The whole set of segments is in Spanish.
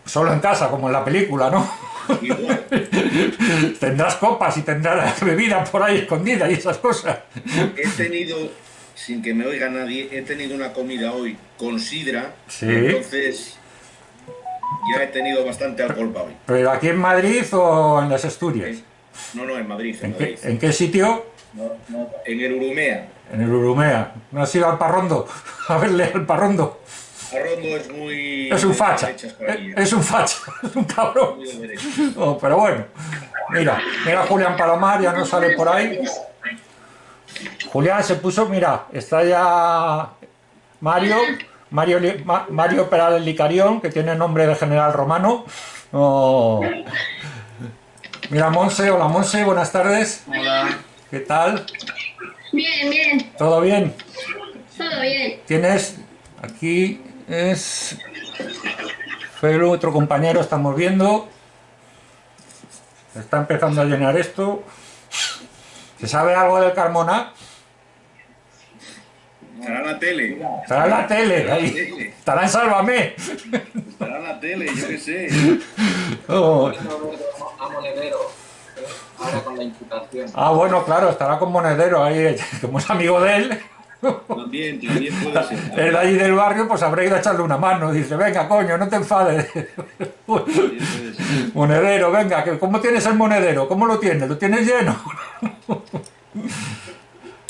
Solo en casa, como en la película, ¿no? Igual. Tendrás copas y tendrás bebida por ahí escondida y esas cosas. He tenido, sin que me oiga nadie, he tenido una comida hoy con sidra y Sí. entonces ya he tenido bastante alcohol para hoy. ¿Pero aquí en Madrid o en las Asturias? ¿Eh? No, no, en Madrid, en ¿En qué, Madrid. en qué sitio? En el Urumea. En el Urumea. ¿No has ido al Parrondo? A verle al Parrondo. Arrondo es Es muy un de facha. derechas por aquí, Es un facha. Es un cabrón. muy de derechas. Oh, pero bueno. Mira Julián Palomar, ya no sale por ahí. Julián se puso, mira, está ya Mario, Mario Perales Licarión, que tiene nombre de general romano. Oh, mira Monse, hola Monse, buenas tardes. Hola. ¿Qué tal? Bien, bien, ¿Todo bien? todo bien. Tienes, aquí es Felu, otro compañero, estamos viendo. Está empezando a llenar esto. ¿Se sabe algo del Carmona? Estará en la tele. Estará en la tele, ahí. Estará en Sálvame. Estará en la tele, yo qué sé. Oh. A Monedero, ahora con la imputación. Ah, bueno, claro, estará con Monedero ahí, como es amigo de él. También puede ser. El de allí del barrio, pues habrá ido a echarle una mano. Dice, venga, coño, no te enfades. También puede ser. Monedero, venga, ¿cómo tienes el monedero? ¿Cómo lo tienes? ¿Lo tienes lleno?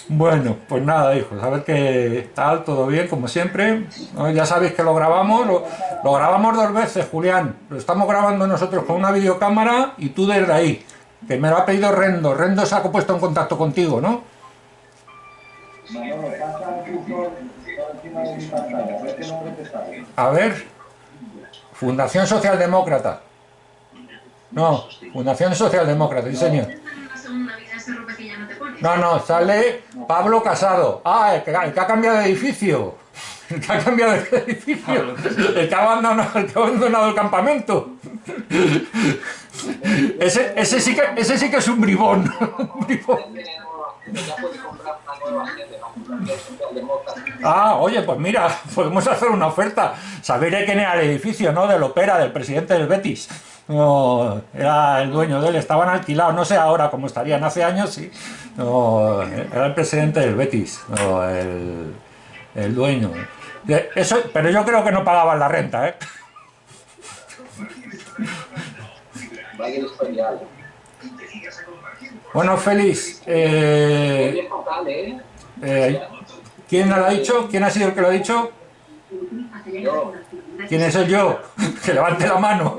Bueno, pues nada, hijos, a ver qué tal, todo bien, como siempre. ¿No? Ya sabéis que lo grabamos, lo grabamos 2 veces, Julián. Lo estamos grabando nosotros con una videocámara y tú desde ahí. Que me lo ha pedido Rendo. Rendo se ha puesto en contacto contigo, ¿no? A ver, Fundación Socialdemócrata. No, Fundación Socialdemócrata, sí señor. No, no, sale Pablo Casado. Ah, el que ha cambiado de edificio. El que ha cambiado de edificio. El que ha abandonado el campamento. Ese sí que es un bribón. Un bribón. Ya puede comprar una nueva sede, la Fundación Socialdemócrata. Ah, oye, pues mira, podemos hacer una oferta. Saber quién era el edificio, ¿no? Del Opera, del presidente del Betis. No, era el dueño de él, estaban alquilados, no sé ahora cómo estarían, hace años sí. No, era el presidente del Betis, no, el dueño. Eso, pero yo creo que no pagaban la renta, ¿eh? Vaya historial. Bueno, Félix, Oye, total, ¿eh? ¿quién lo ha dicho? ¿Quién ha sido el que lo ha dicho? Yo, ¿Quién es el yo? Que levante la mano.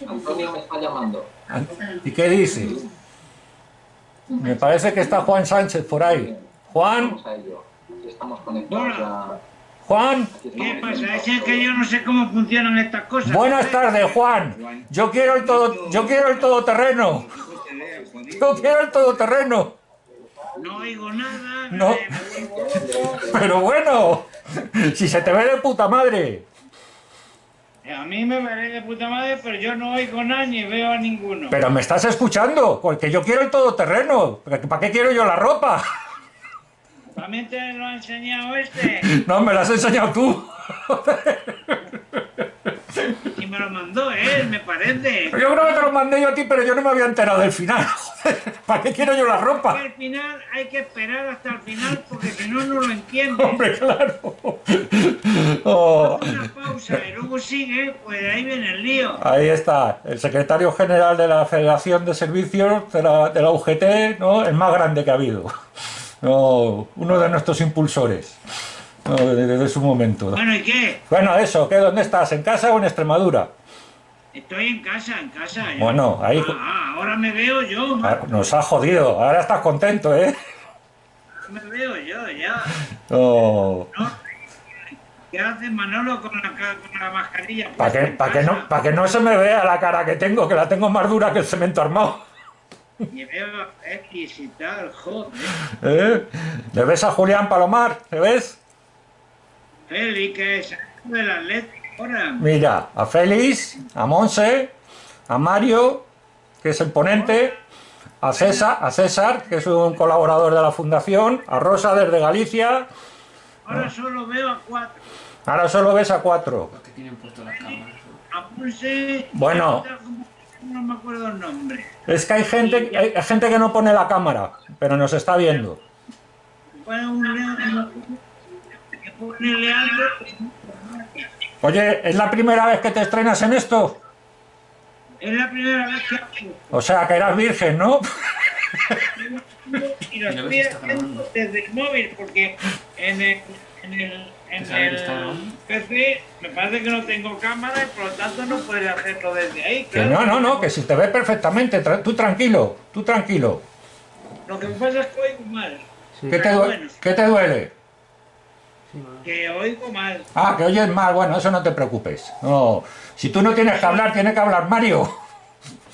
Antonio me está llamando. ¿Y qué dice? Me parece que está Juan Sánchez por ahí. Juan, Vamos a ello. Aquí estamos conectados ya. Juan. ¿Qué pasa? Es que yo no sé cómo funcionan estas cosas. Buenas tardes, Juan. Yo quiero el todoterreno. Yo quiero el todoterreno. No oigo nada. No. Pero bueno, si se te ve de puta madre. A mí me veré de puta madre, pero yo no oigo nada ni veo a ninguno. Pero me estás escuchando, porque yo quiero el todoterreno. ¿Para qué quiero yo la ropa? ¿También te lo ha enseñado este? No, me la has enseñado tú. Y me lo mandó él, me parece. Yo creo que te lo mandé yo a ti, pero yo no me había enterado del final. Joder, ¿para qué quiero yo la ropa? Al final hay que esperar hasta el final porque si no, no lo entiendes. Hombre, claro. Oh. Haz una pausa y luego sigue, pues ahí viene el lío. Ahí está, el secretario general de la Federación de Servicios de la UGT, ¿no? El más grande que ha habido. No, uno de nuestros impulsores, ¿no? Desde su momento. Bueno, ¿y qué? Bueno, eso, ¿dónde estás? ¿En casa o en Extremadura? Estoy en casa. Yo. Bueno, ahí Ahora me veo yo. nos ha jodido. Ahora estás contento, ¿eh? Me veo yo, ya. Oh. ¿No? ¿Qué hace Manolo con la mascarilla? Para que no se me vea la cara que tengo, que la tengo más dura que el cemento armado. Y veo X y tal, joder. ¿Le ves a Julián Palomar? ¿Le ves? Feli, que es de las letras ahora. Mira, a Félix, a Monse, a Mario, que es el ponente, a César, que es un colaborador de la fundación, a Rosa desde Galicia. Ahora solo veo a 4. Ahora solo ves a 4. Porque tienen puesto las cámaras. Apuse. Bueno. No me acuerdo el nombre. Es que hay gente que no pone la cámara, pero nos está viendo. Que ponerle algo. Oye, ¿es la primera vez que te estrenas en esto? Es la primera vez que hago. O sea, que eras virgen, ¿no? Y lo estoy haciendo desde el móvil, porque en el PC me parece que no tengo cámara y por lo tanto no puedes hacerlo desde ahí. Que no, que si te ves perfectamente, tú tranquilo. Lo que me pasa es que oigo mal. Sí. ¿Qué te duele? Sí, bueno. Que oigo mal. Ah, que oyes mal, bueno, eso no te preocupes. No, si tú no tienes que hablar, tiene que hablar Mario.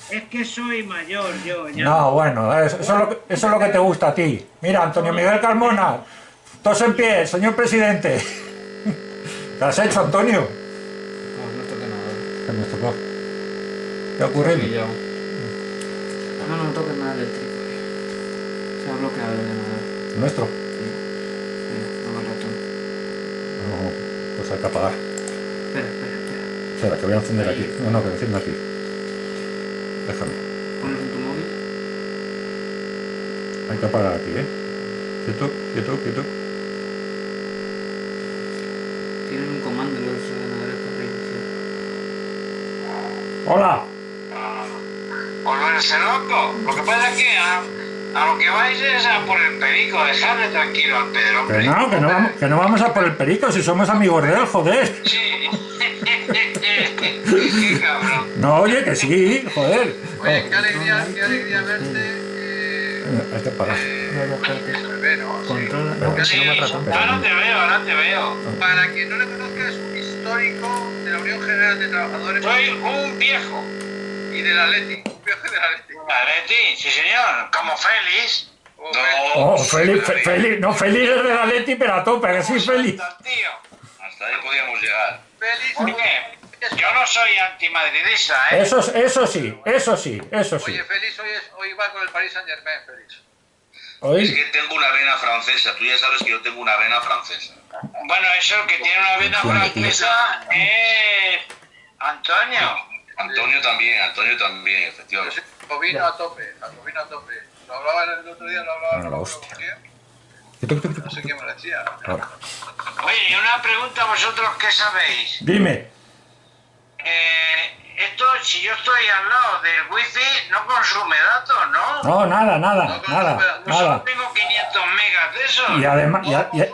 Es que soy mayor yo ya. No, bueno, eso es lo que te gusta a ti. Mira, Antonio Miguel Carmona, todos en pie, señor presidente. ¿Qué has hecho, Antonio? No, nuestro ordenador. ¿Qué nos tocó? ¿Qué ha ocurrido? Pillado. No toques nada eléctrico. Se ha bloqueado el ordenador. ¿Nuestro? Sí. Mira, no el ratón. No, pues hay que apagar. Espera. Espera, que voy a encender aquí. No, que encienda aquí. Déjame. Ponlo en tu móvil. Hay que apagar aquí, ¿eh? Quieto. Tienen un comando los ordenadores para reiniciar. ¡Hola! Volverse loco. Lo que pasa es que a lo que vais es a por el perico, dejarle tranquilo al Pedro. Que no vamos a por el perico, si somos amigos de él, joder. Sí. Qué cabrón. No, oye, que sí, joder. Oye, qué alegría verte. Hay que parar. Se me ve, ¿no? Sí. Controla. No, que si no me ratón. Ahora te veo. Para quien no le conozca, es un histórico de la Unión General de Trabajadores. Soy un viejo. Y del Atleti. Un viejo del Atleti. Atleti, sí señor. Como Félix. Oh, Félix es de la Leti, pero a tope, que sí, Félix. Hasta ahí podíamos llegar. Félix, ¿por qué? Yo no soy antimadridista, ¿eh? Eso sí. Oye, Félix, hoy va con el Paris Saint-Germain, Félix. Oye, Es que tengo una vena francesa, tú ya sabes que yo tengo una vena francesa. Bueno, eso que tiene una vena francesa es Antonio. Antonio también, efectivamente. Bovino a tope. Lo hablaba el otro día, Bueno, la hostia. No sé qué me decía. Ahora. Oye, y una pregunta a vosotros, ¿qué sabéis? Dime. Esto, si yo estoy al lado del wifi, no consume datos, ¿no? No, nada. Yo solo tengo 500 megas de eso.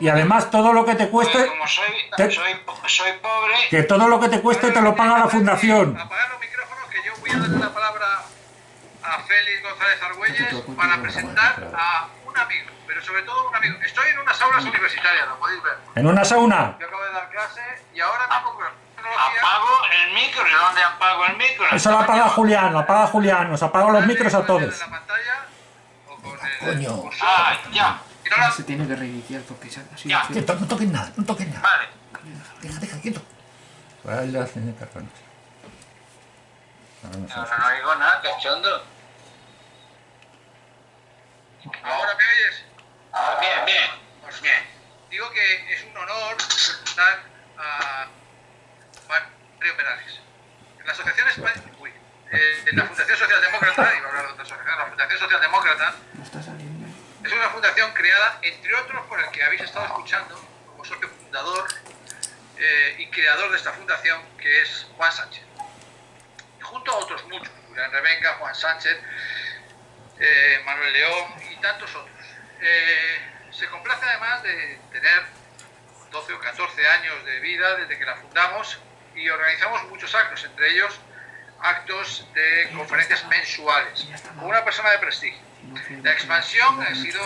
Y además todo lo que te Pues cueste, como soy pobre. que todo lo que te cueste te lo paga la fundación. Apagar los micrófonos, que yo voy a darle la palabra a Félix González Argüelles para presentar a un amigo, pero sobre todo un amigo. Estoy en unas aulas universitarias, lo podéis ver. En una sauna. Yo acabo de dar clase y ahora mismo con la tecnología... ¿Apago el micro? ¿Y dónde apago el micro? Eso lo apaga Julián, nos apaga los micros a todos. ¿En la pantalla o con el... Coño. Ah, ya. Y no la... Se tiene que reiniciar porque se ha sido. Ya. Quieto, no toques nada. Vale. Deja, quieto. Vaya, señor Carrón. No oigo nada, cachondo. ¿Ahora me oyes? Bien. Pues bien. Digo que es un honor presentar a Mario Perales. En la Asociación en la Fundación Socialdemócrata, iba a hablar de otra asociación, la Fundación Socialdemócrata, No está saliendo. es una fundación creada, entre otros, por el que habéis estado escuchando como socio fundador y creador de esta fundación, que es Juan Sánchez. Y junto a otros muchos, Julián Revenga, Juan Sánchez, Manuel León y tantos otros. Se complace además de tener 12 o 14 años de vida desde que la fundamos y organizamos muchos actos, entre ellos actos de conferencias mensuales, con una persona de prestigio. La expansión ha sido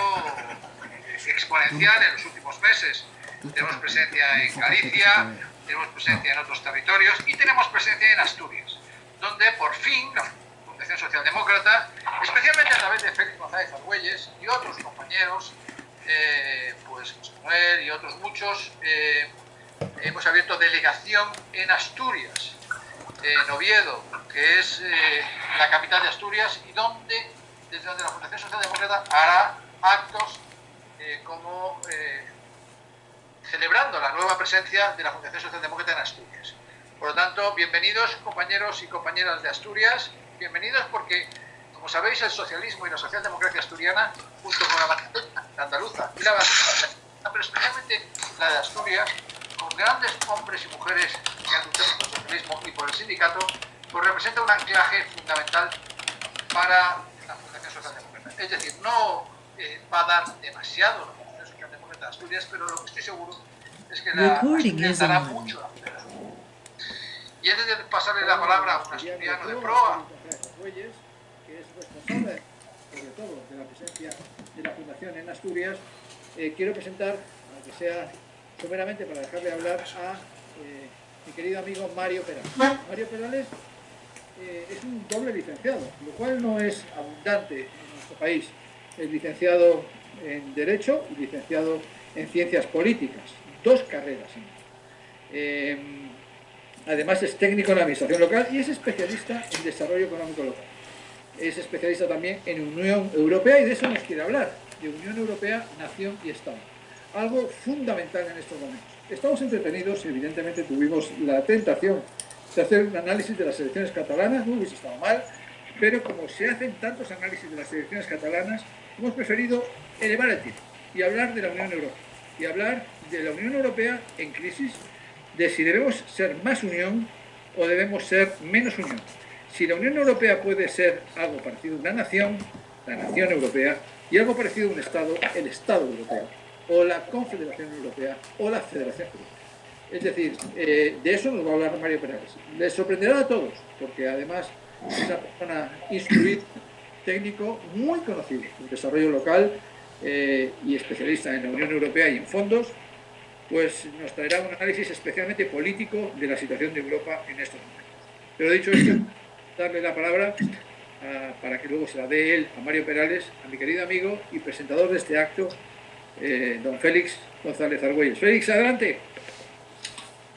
exponencial en los últimos meses. Tenemos presencia en Galicia, tenemos presencia en otros territorios y tenemos presencia en Asturias, donde por fin la Fundación Socialdemócrata, especialmente a través de Félix González Argüelles y otros compañeros, pues José Manuel y otros muchos, hemos abierto delegación en Asturias, en Oviedo, que es la capital de Asturias, y desde donde la Fundación Socialdemócrata hará actos como celebrando la nueva presencia de la Fundación Socialdemócrata en Asturias. Por lo tanto, bienvenidos compañeros y compañeras de Asturias, bienvenidos porque, como sabéis, el socialismo y la socialdemocracia asturiana, junto con la andaluza y la vasca, pero especialmente la de Asturias, con grandes hombres y mujeres que han luchado por el socialismo y por el sindicato, pues representa un anclaje fundamental para la Fundación Socialdemócrata. Es decir, no va a dar demasiado la Fundación Socialdemócrata de Asturias, pero lo que estoy seguro es que la Asturias dará mucho a Asturias. Y antes de pasarle la palabra a un asturiano de proa, que es responsable, sobre todo, de la presencia de la Fundación en Asturias, quiero presentar, aunque sea someramente para dejarle hablar, a mi querido amigo Mario Perales. Mario Perales es un doble licenciado, lo cual no es abundante en nuestro país. Es licenciado en Derecho y licenciado en Ciencias Políticas, 2 carreras. Además es técnico en la Administración Local y es especialista en Desarrollo Económico Local. Es especialista también en Unión Europea y de eso nos quiere hablar, de Unión Europea, Nación y Estado. Algo fundamental en estos momentos. Estamos entretenidos, evidentemente tuvimos la tentación de hacer un análisis de las elecciones catalanas, no hubiese estado mal, pero como se hacen tantos análisis de las elecciones catalanas, hemos preferido elevar el tiro y hablar de la Unión Europea. Y hablar de la Unión Europea en crisis, de si debemos ser más unión o debemos ser menos unión. Si la Unión Europea puede ser algo parecido a una nación, la nación europea, y algo parecido a un Estado, el Estado europeo, o la Confederación Europea, o la Federación Europea. Es decir, de eso nos va a hablar Mario Perales. Les sorprenderá a todos, porque además es una persona instruida, técnico, muy conocido en desarrollo local y especialista en la Unión Europea y en fondos, pues nos traerá un análisis especialmente político de la situación de Europa en estos momentos. Pero dicho esto, darle la palabra para que luego se la dé él a Mario Perales, a mi querido amigo y presentador de este acto, don Félix González Argüelles. Félix, adelante.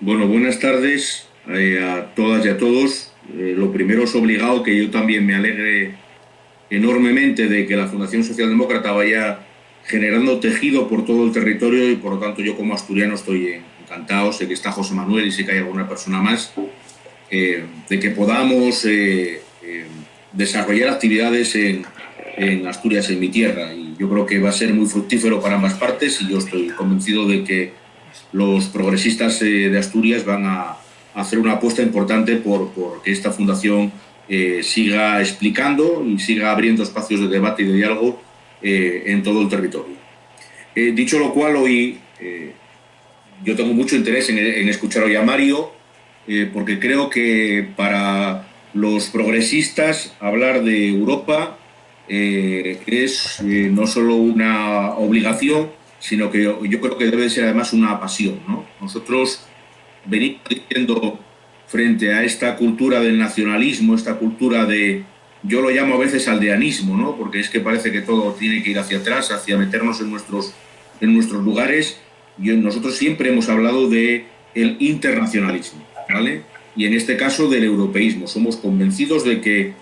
Bueno, buenas tardes a todas y a todos. Lo primero es obligado que yo también me alegre enormemente de que la Fundación Socialdemócrata vaya generando tejido por todo el territorio y por lo tanto yo como asturiano estoy encantado, sé que está José Manuel y sé que hay alguna persona más, de que podamos desarrollar actividades en Asturias, en mi tierra, y yo creo que va a ser muy fructífero para ambas partes y yo estoy convencido de que los progresistas de Asturias van a hacer una apuesta importante por que esta fundación siga explicando y siga abriendo espacios de debate y de diálogo en todo el territorio. Dicho lo cual, hoy yo tengo mucho interés en escuchar hoy a Mario, porque creo que para los progresistas hablar de Europa es no solo una obligación, sino que yo creo que debe ser además una pasión, ¿no? Nosotros venimos diciendo frente a esta cultura del nacionalismo, esta cultura de, yo lo llamo a veces aldeanismo, ¿no? Porque es que parece que todo tiene que ir hacia atrás, hacia meternos en nuestros lugares. Nosotros siempre hemos hablado del internacionalismo, ¿vale? Y en este caso del europeísmo. Somos convencidos de que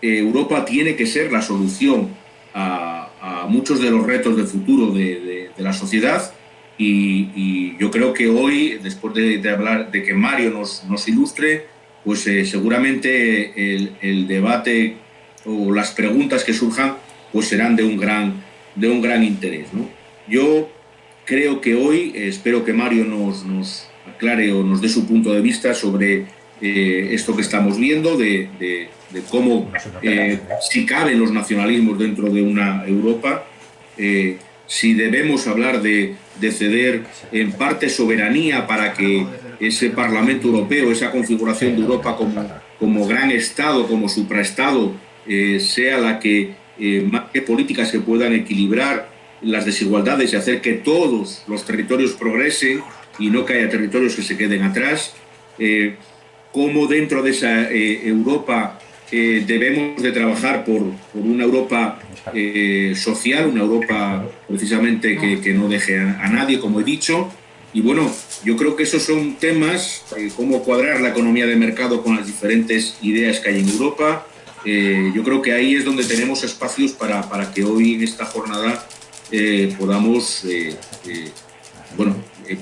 Europa tiene que ser la solución a muchos de los retos de futuro de la sociedad y yo creo que hoy, después de hablar, de que Mario nos ilustre, pues seguramente el debate o las preguntas que surjan pues serán de un gran interés, ¿no? Yo creo que hoy, espero que Mario nos aclare o nos dé su punto de vista sobre esto que estamos viendo, de cómo si caben los nacionalismos dentro de una Europa, si debemos hablar de ceder en parte soberanía para que ese Parlamento Europeo, esa configuración de Europa como gran Estado, como supraestado, sea la que marque políticas que puedan equilibrar las desigualdades y hacer que todos los territorios progresen y no que haya territorios que se queden atrás. Cómo dentro de esa Europa debemos de trabajar por una Europa social, una Europa precisamente que no deje a nadie, como he dicho. Y bueno, yo creo que esos son temas, cómo cuadrar la economía de mercado con las diferentes ideas que hay en Europa. Yo creo que ahí es donde tenemos espacios para que hoy en esta jornada podamos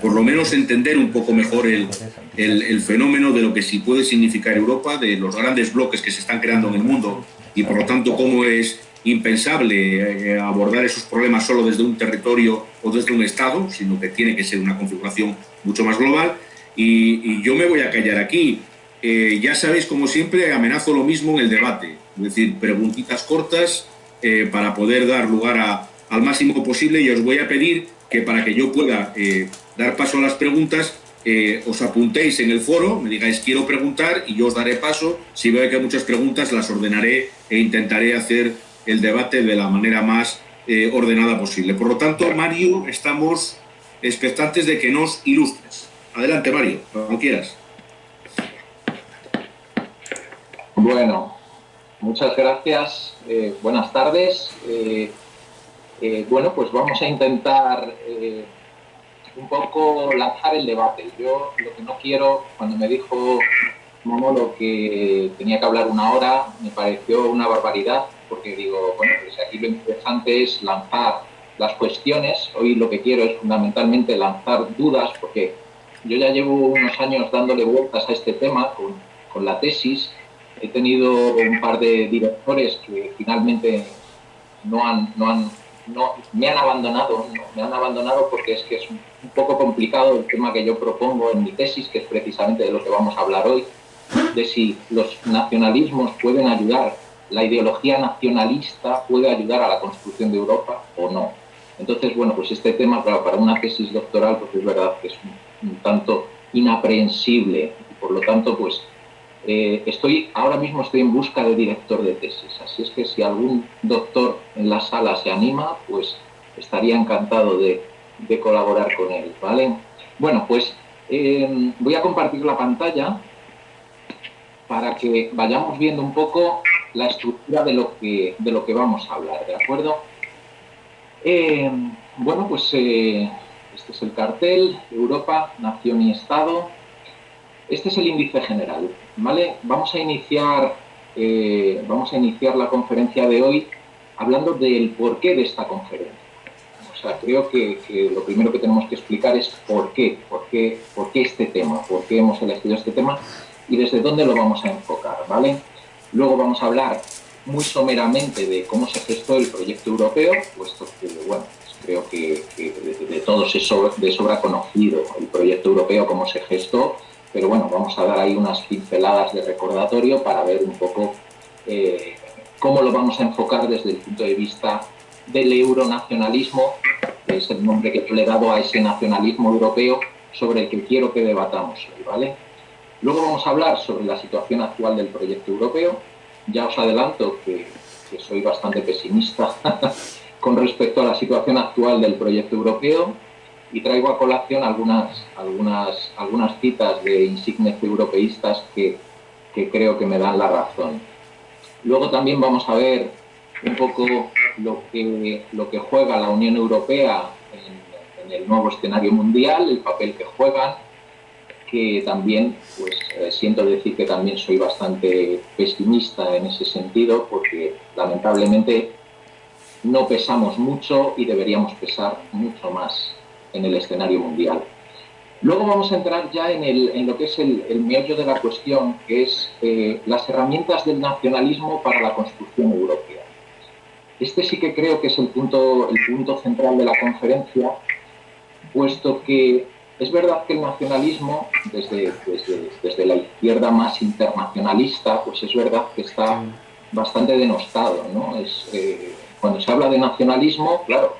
por lo menos entender un poco mejor el fenómeno de lo que sí puede significar Europa, de los grandes bloques que se están creando en el mundo y por lo tanto cómo es impensable abordar esos problemas solo desde un territorio o desde un Estado, sino que tiene que ser una configuración mucho más global. Y yo me voy a callar aquí. Ya sabéis, como siempre, amenazo lo mismo en el debate, es decir, preguntitas cortas para poder dar lugar al máximo posible, y os voy a pedir que para que yo pueda dar paso a las preguntas, os apuntéis en el foro, me digáis quiero preguntar y yo os daré paso. Si veo que hay muchas preguntas, las ordenaré e intentaré hacer el debate de la manera más ordenada posible. Por lo tanto, Mario, estamos expectantes de que nos ilustres. Adelante, Mario, cuando quieras. Bueno, muchas gracias. Buenas tardes. Bueno, pues vamos a intentar un poco lanzar el debate. Yo lo que no quiero, cuando me dijo Manolo que tenía que hablar 1 hora, me pareció una barbaridad, porque digo, bueno, pues aquí lo interesante es lanzar las cuestiones. Hoy lo que quiero es fundamentalmente lanzar dudas, porque yo ya llevo unos años dándole vueltas a este tema con la tesis. He tenido un par de directores que finalmente me han abandonado porque es que es un poco complicado el tema que yo propongo en mi tesis, que es precisamente de lo que vamos a hablar hoy, de si los nacionalismos pueden ayudar, la ideología nacionalista puede ayudar a la construcción de Europa o no. Entonces, bueno, pues este tema, claro, para una tesis doctoral, pues es verdad que es un tanto inaprehensible, y por lo tanto, pues ahora mismo estoy en busca de director de tesis, así es que si algún doctor en la sala se anima, pues estaría encantado de colaborar con él, ¿vale? Bueno, pues voy a compartir la pantalla para que vayamos viendo un poco la estructura de lo que vamos a hablar, ¿de acuerdo? Bueno, pues este es el cartel: Europa, Nación y Estado. Este es el índice general, ¿vale? Vamos a iniciar la conferencia de hoy hablando del porqué de esta conferencia. O sea, creo que lo primero que tenemos que explicar es por qué este tema, por qué hemos elegido este tema y desde dónde lo vamos a enfocar, ¿vale? Luego vamos a hablar muy someramente de cómo se gestó el proyecto europeo, puesto que, bueno, pues creo que de todos es de sobra conocido el proyecto europeo, cómo se gestó. Pero bueno, vamos a dar ahí unas pinceladas de recordatorio para ver un poco cómo lo vamos a enfocar desde el punto de vista del euronacionalismo, que es el nombre que yo le he dado a ese nacionalismo europeo sobre el que quiero que debatamos hoy, ¿vale? Luego vamos a hablar sobre la situación actual del proyecto europeo. Ya os adelanto que soy bastante pesimista con respecto a la situación actual del proyecto europeo, y traigo a colación algunas citas de insignes europeístas que creo que me dan la razón. Luego también vamos a ver un poco lo que juega la Unión Europea en el nuevo escenario mundial, el papel que juegan, que también, pues siento decir que también soy bastante pesimista en ese sentido, porque lamentablemente no pesamos mucho y deberíamos pesar mucho más en el escenario mundial. Luego vamos a entrar ya en lo que es el meollo de la cuestión, que es las herramientas del nacionalismo para la construcción europea. Este sí que creo que es el punto central de la conferencia, puesto que es verdad que el nacionalismo, desde la izquierda más internacionalista, pues es verdad que está bastante denostado, ¿no? Cuando se habla de nacionalismo, claro,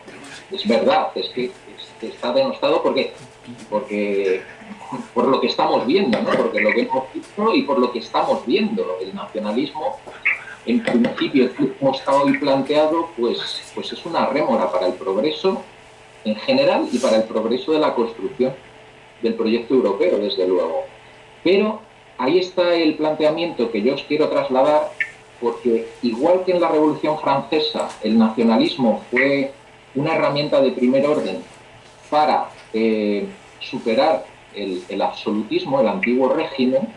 es verdad, es que está denostado porque por lo que estamos viendo, ¿no? Porque lo que hemos visto y por lo que estamos viendo, el nacionalismo, en principio, como está hoy planteado, pues es una rémora para el progreso en general y para el progreso de la construcción del proyecto europeo, desde luego. Pero ahí está el planteamiento que yo os quiero trasladar, porque igual que en la Revolución Francesa el nacionalismo fue una herramienta de primer orden para superar el absolutismo, el antiguo régimen,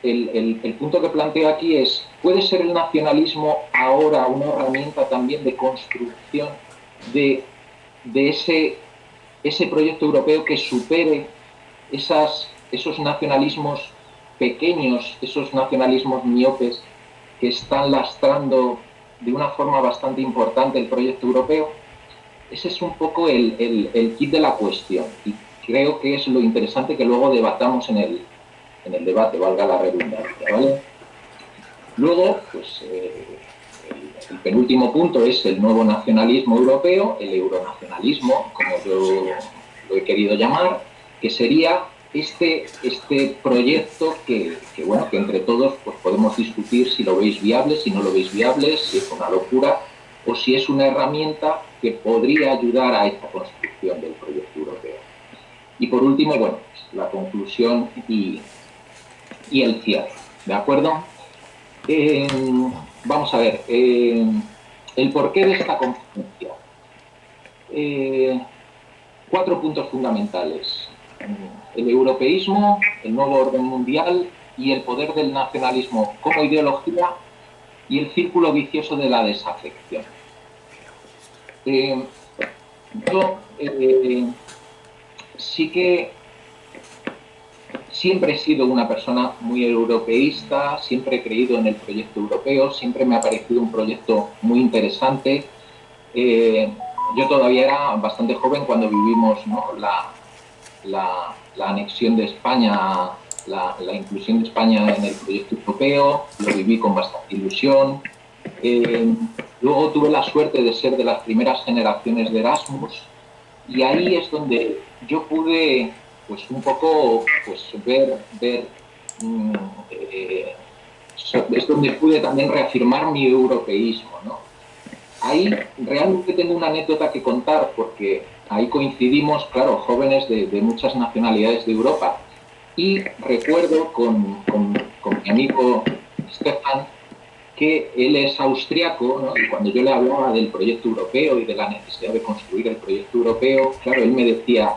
el punto que planteo aquí es: ¿puede ser el nacionalismo ahora una herramienta también de construcción de ese ese proyecto europeo que supere esos nacionalismos pequeños, esos nacionalismos miopes que están lastrando de una forma bastante importante el proyecto europeo. Ese es un poco el kit de la cuestión y creo que es lo interesante que luego debatamos en el debate, valga la redundancia, ¿vale? Luego, pues, el penúltimo punto es el nuevo nacionalismo europeo, el euronacionalismo, como yo lo he querido llamar, que sería este proyecto que entre todos pues, podemos discutir si lo veis viable, si no lo veis viable, si es una locura o si es una herramienta que podría ayudar a esta construcción del proyecto europeo. Y por último, bueno, pues, la conclusión y el cierre, ¿de acuerdo? Vamos a ver, el porqué de esta conferencia. 4 puntos fundamentales. El europeísmo, el nuevo orden mundial y el poder del nacionalismo como ideología y el círculo vicioso de la desafección. Yo sí que siempre he sido una persona muy europeísta, siempre he creído en el proyecto europeo, siempre me ha parecido un proyecto muy interesante. Yo todavía era bastante joven cuando vivimos, ¿no?, la anexión de España, la inclusión de España en el proyecto europeo, lo viví con bastante ilusión. Luego tuve la suerte de ser de las primeras generaciones de Erasmus y ahí es donde yo pude pues un poco pues es donde pude también reafirmar mi europeísmo, ¿no? Ahí realmente tengo una anécdota que contar porque ahí coincidimos, claro, jóvenes de muchas nacionalidades de Europa y recuerdo con mi amigo Stefan que él es austriaco, ¿no? Y cuando yo le hablaba del proyecto europeo y de la necesidad de construir el proyecto europeo, claro, él me decía,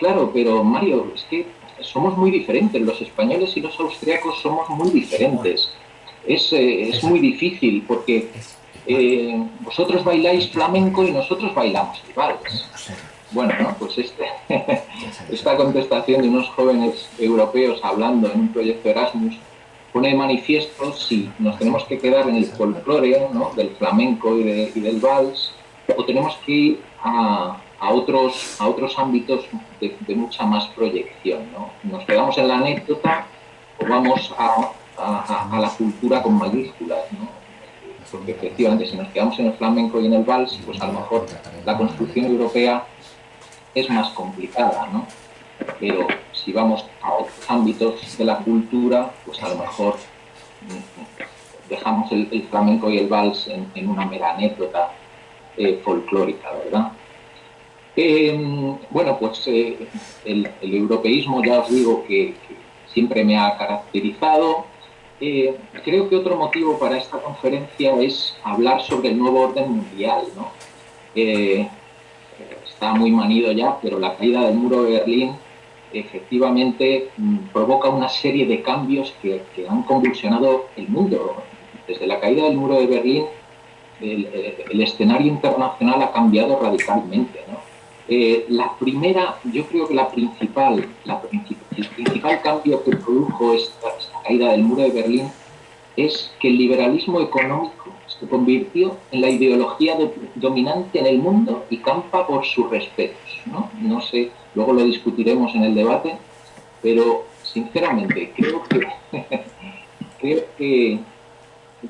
claro, pero Mario, es que somos muy diferentes, los españoles y los austriacos somos muy diferentes. Es muy difícil porque vosotros bailáis flamenco y nosotros bailamos el vals. Bueno, ¿no? Pues esta contestación de unos jóvenes europeos hablando en un proyecto Erasmus pone de manifiesto si nos tenemos que quedar en el folclore, ¿no?, del flamenco y del vals, o tenemos que ir a otros ámbitos de mucha más proyección, ¿no? Nos quedamos en la anécdota o vamos a la cultura con mayúsculas, ¿no? Porque efectivamente si nos quedamos en el flamenco y en el vals, pues a lo mejor la construcción europea es más complicada, ¿no? Pero si vamos a otros ámbitos de la cultura, pues a lo mejor dejamos el flamenco y el vals en una mera anécdota folclórica, ¿verdad? Bueno, pues el europeísmo, ya os digo que siempre me ha caracterizado. Creo que otro motivo para esta conferencia es hablar sobre el nuevo orden mundial, ¿no? Está muy manido ya, pero la caída del muro de Berlín efectivamente provoca una serie de cambios que han convulsionado el mundo. Desde la caída del muro de Berlín, el escenario internacional ha cambiado radicalmente, ¿no? Yo creo que el principal cambio que produjo esta caída del muro de Berlín es que el liberalismo económico se convirtió en la ideología dominante en el mundo y campa por sus respetos, ¿no? No sé, luego lo discutiremos en el debate, pero sinceramente creo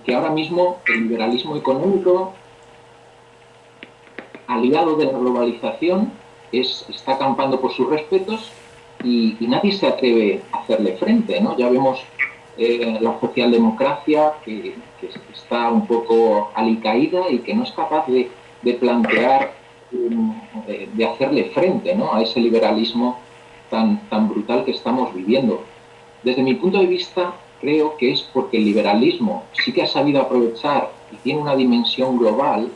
que ahora mismo el liberalismo económico, aliado de la globalización, está campando por sus respetos y nadie se atreve a hacerle frente, ¿no? Ya vemos la socialdemocracia que está un poco alicaída y que no es capaz de plantear, de hacerle frente, ¿no?, a ese liberalismo tan brutal que estamos viviendo. Desde mi punto de vista, creo que es porque el liberalismo sí que ha sabido aprovechar y tiene una dimensión global,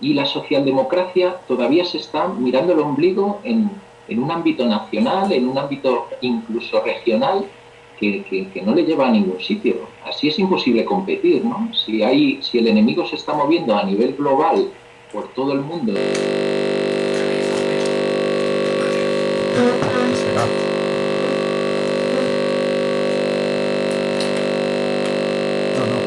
y la socialdemocracia todavía se está mirando el ombligo en un ámbito nacional, en un ámbito incluso regional, que no le lleva a ningún sitio. Así es imposible competir, ¿no? Si el enemigo se está moviendo a nivel global por todo el mundo, No, no.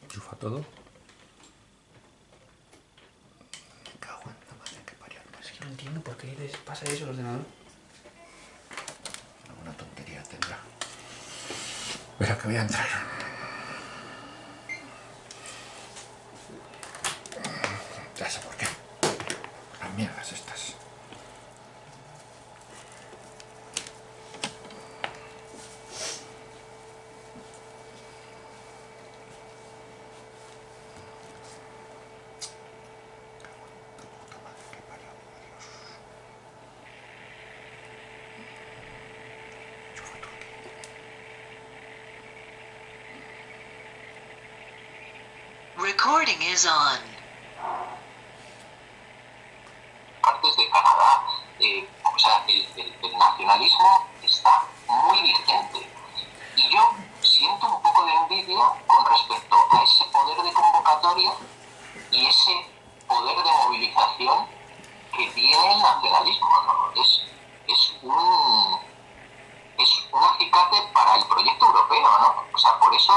Enchufa todo. Me cago en la madre que parió. Es que no entiendo por qué les pasa eso al ordenador. Alguna tontería tendrá. Espera que voy a entrar. Ya sé por qué. Las mierdas estas. Recording is on. Partes de Canadá, o sea, el nacionalismo está muy vigente. Y yo siento un poco de envidia con respecto a ese poder de convocatoria y ese poder de movilización que tiene el nacionalismo, ¿no? Es un acicate para el proyecto europeo, ¿no? O sea, por eso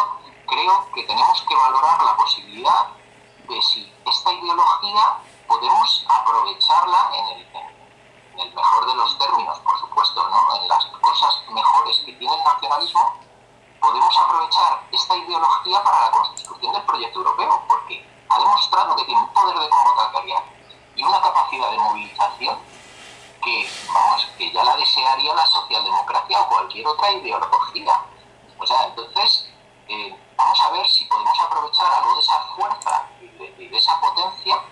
creo que tenemos que valorar la posibilidad de si esta ideología podemos aprovecharla en el mejor de los términos, por supuesto, ¿no? En las cosas mejores que tiene el nacionalismo, podemos aprovechar esta ideología para la construcción del proyecto europeo, porque ha demostrado que tiene un poder de convocatoria y una capacidad de movilización que, vamos, que ya la desearía la socialdemocracia o cualquier otra ideología. O sea, entonces, vamos a ver si podemos aprovechar algo de esa fuerza y de esa potencia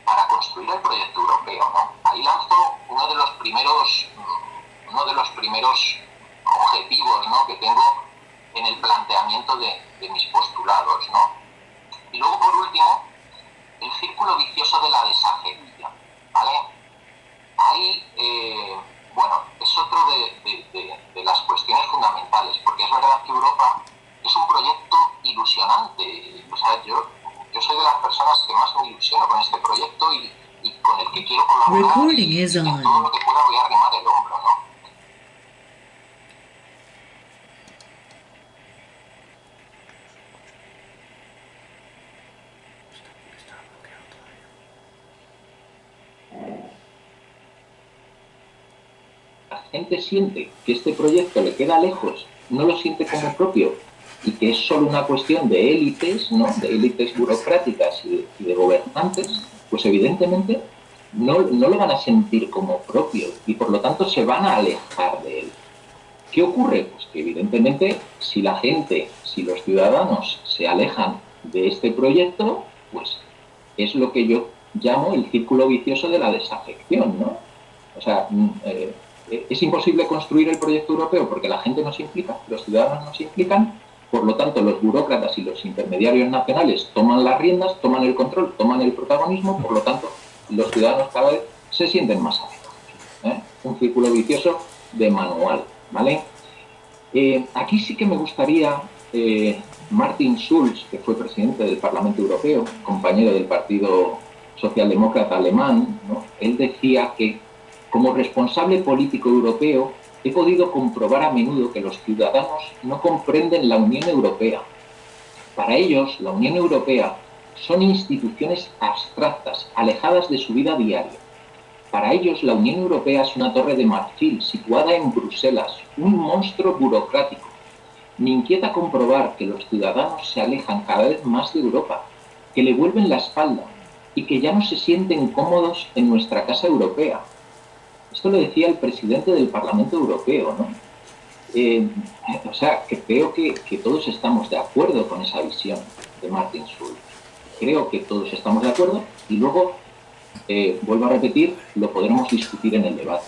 para construir el proyecto europeo, ¿no? Ahí lanzo uno de los primeros objetivos, ¿no?, que tengo en el planteamiento de mis postulados, ¿no? Y luego, por último, el círculo vicioso de la desafección, ¿vale? Ahí, bueno, es otro de las cuestiones fundamentales, porque es verdad que Europa es un proyecto ilusionante. O sea, yo soy de las personas que más me ilusiono con este proyecto y con el que quiero colaborar. Recording y is en on. todo lo que pueda voy a arrimar el hombro, ¿no? La gente siente que este proyecto le queda lejos, no lo siente como propio y que es solo una cuestión de élites, ¿no?, de élites burocráticas y de gobernantes, pues evidentemente no lo van a sentir como propio y por lo tanto se van a alejar de él. ¿Qué ocurre? Pues que evidentemente si la gente, si los ciudadanos se alejan de este proyecto, pues es lo que yo llamo el círculo vicioso de la desafección, ¿no? O sea, es imposible construir el proyecto europeo porque la gente no se implica, los ciudadanos no se implican, por lo tanto los burócratas y los intermediarios nacionales toman las riendas, toman el control, toman el protagonismo, por lo tanto los ciudadanos cada vez se sienten más alejados, ¿eh? Un círculo vicioso de manual, ¿vale? Aquí sí que me gustaría, Martin Schulz, que fue presidente del Parlamento Europeo, compañero del Partido Socialdemócrata alemán, ¿no?, él decía que como responsable político europeo he podido comprobar a menudo que los ciudadanos no comprenden la Unión Europea. Para ellos, la Unión Europea son instituciones abstractas, alejadas de su vida diaria. Para ellos, la Unión Europea es una torre de marfil situada en Bruselas, un monstruo burocrático. Me inquieta comprobar que los ciudadanos se alejan cada vez más de Europa, que le vuelven la espalda y que ya no se sienten cómodos en nuestra casa europea. Esto lo decía el presidente del Parlamento Europeo, ¿no? O sea, que creo que todos estamos de acuerdo con esa visión de Martin Schulz. Creo que todos estamos de acuerdo y luego, vuelvo a repetir, lo podremos discutir en el debate.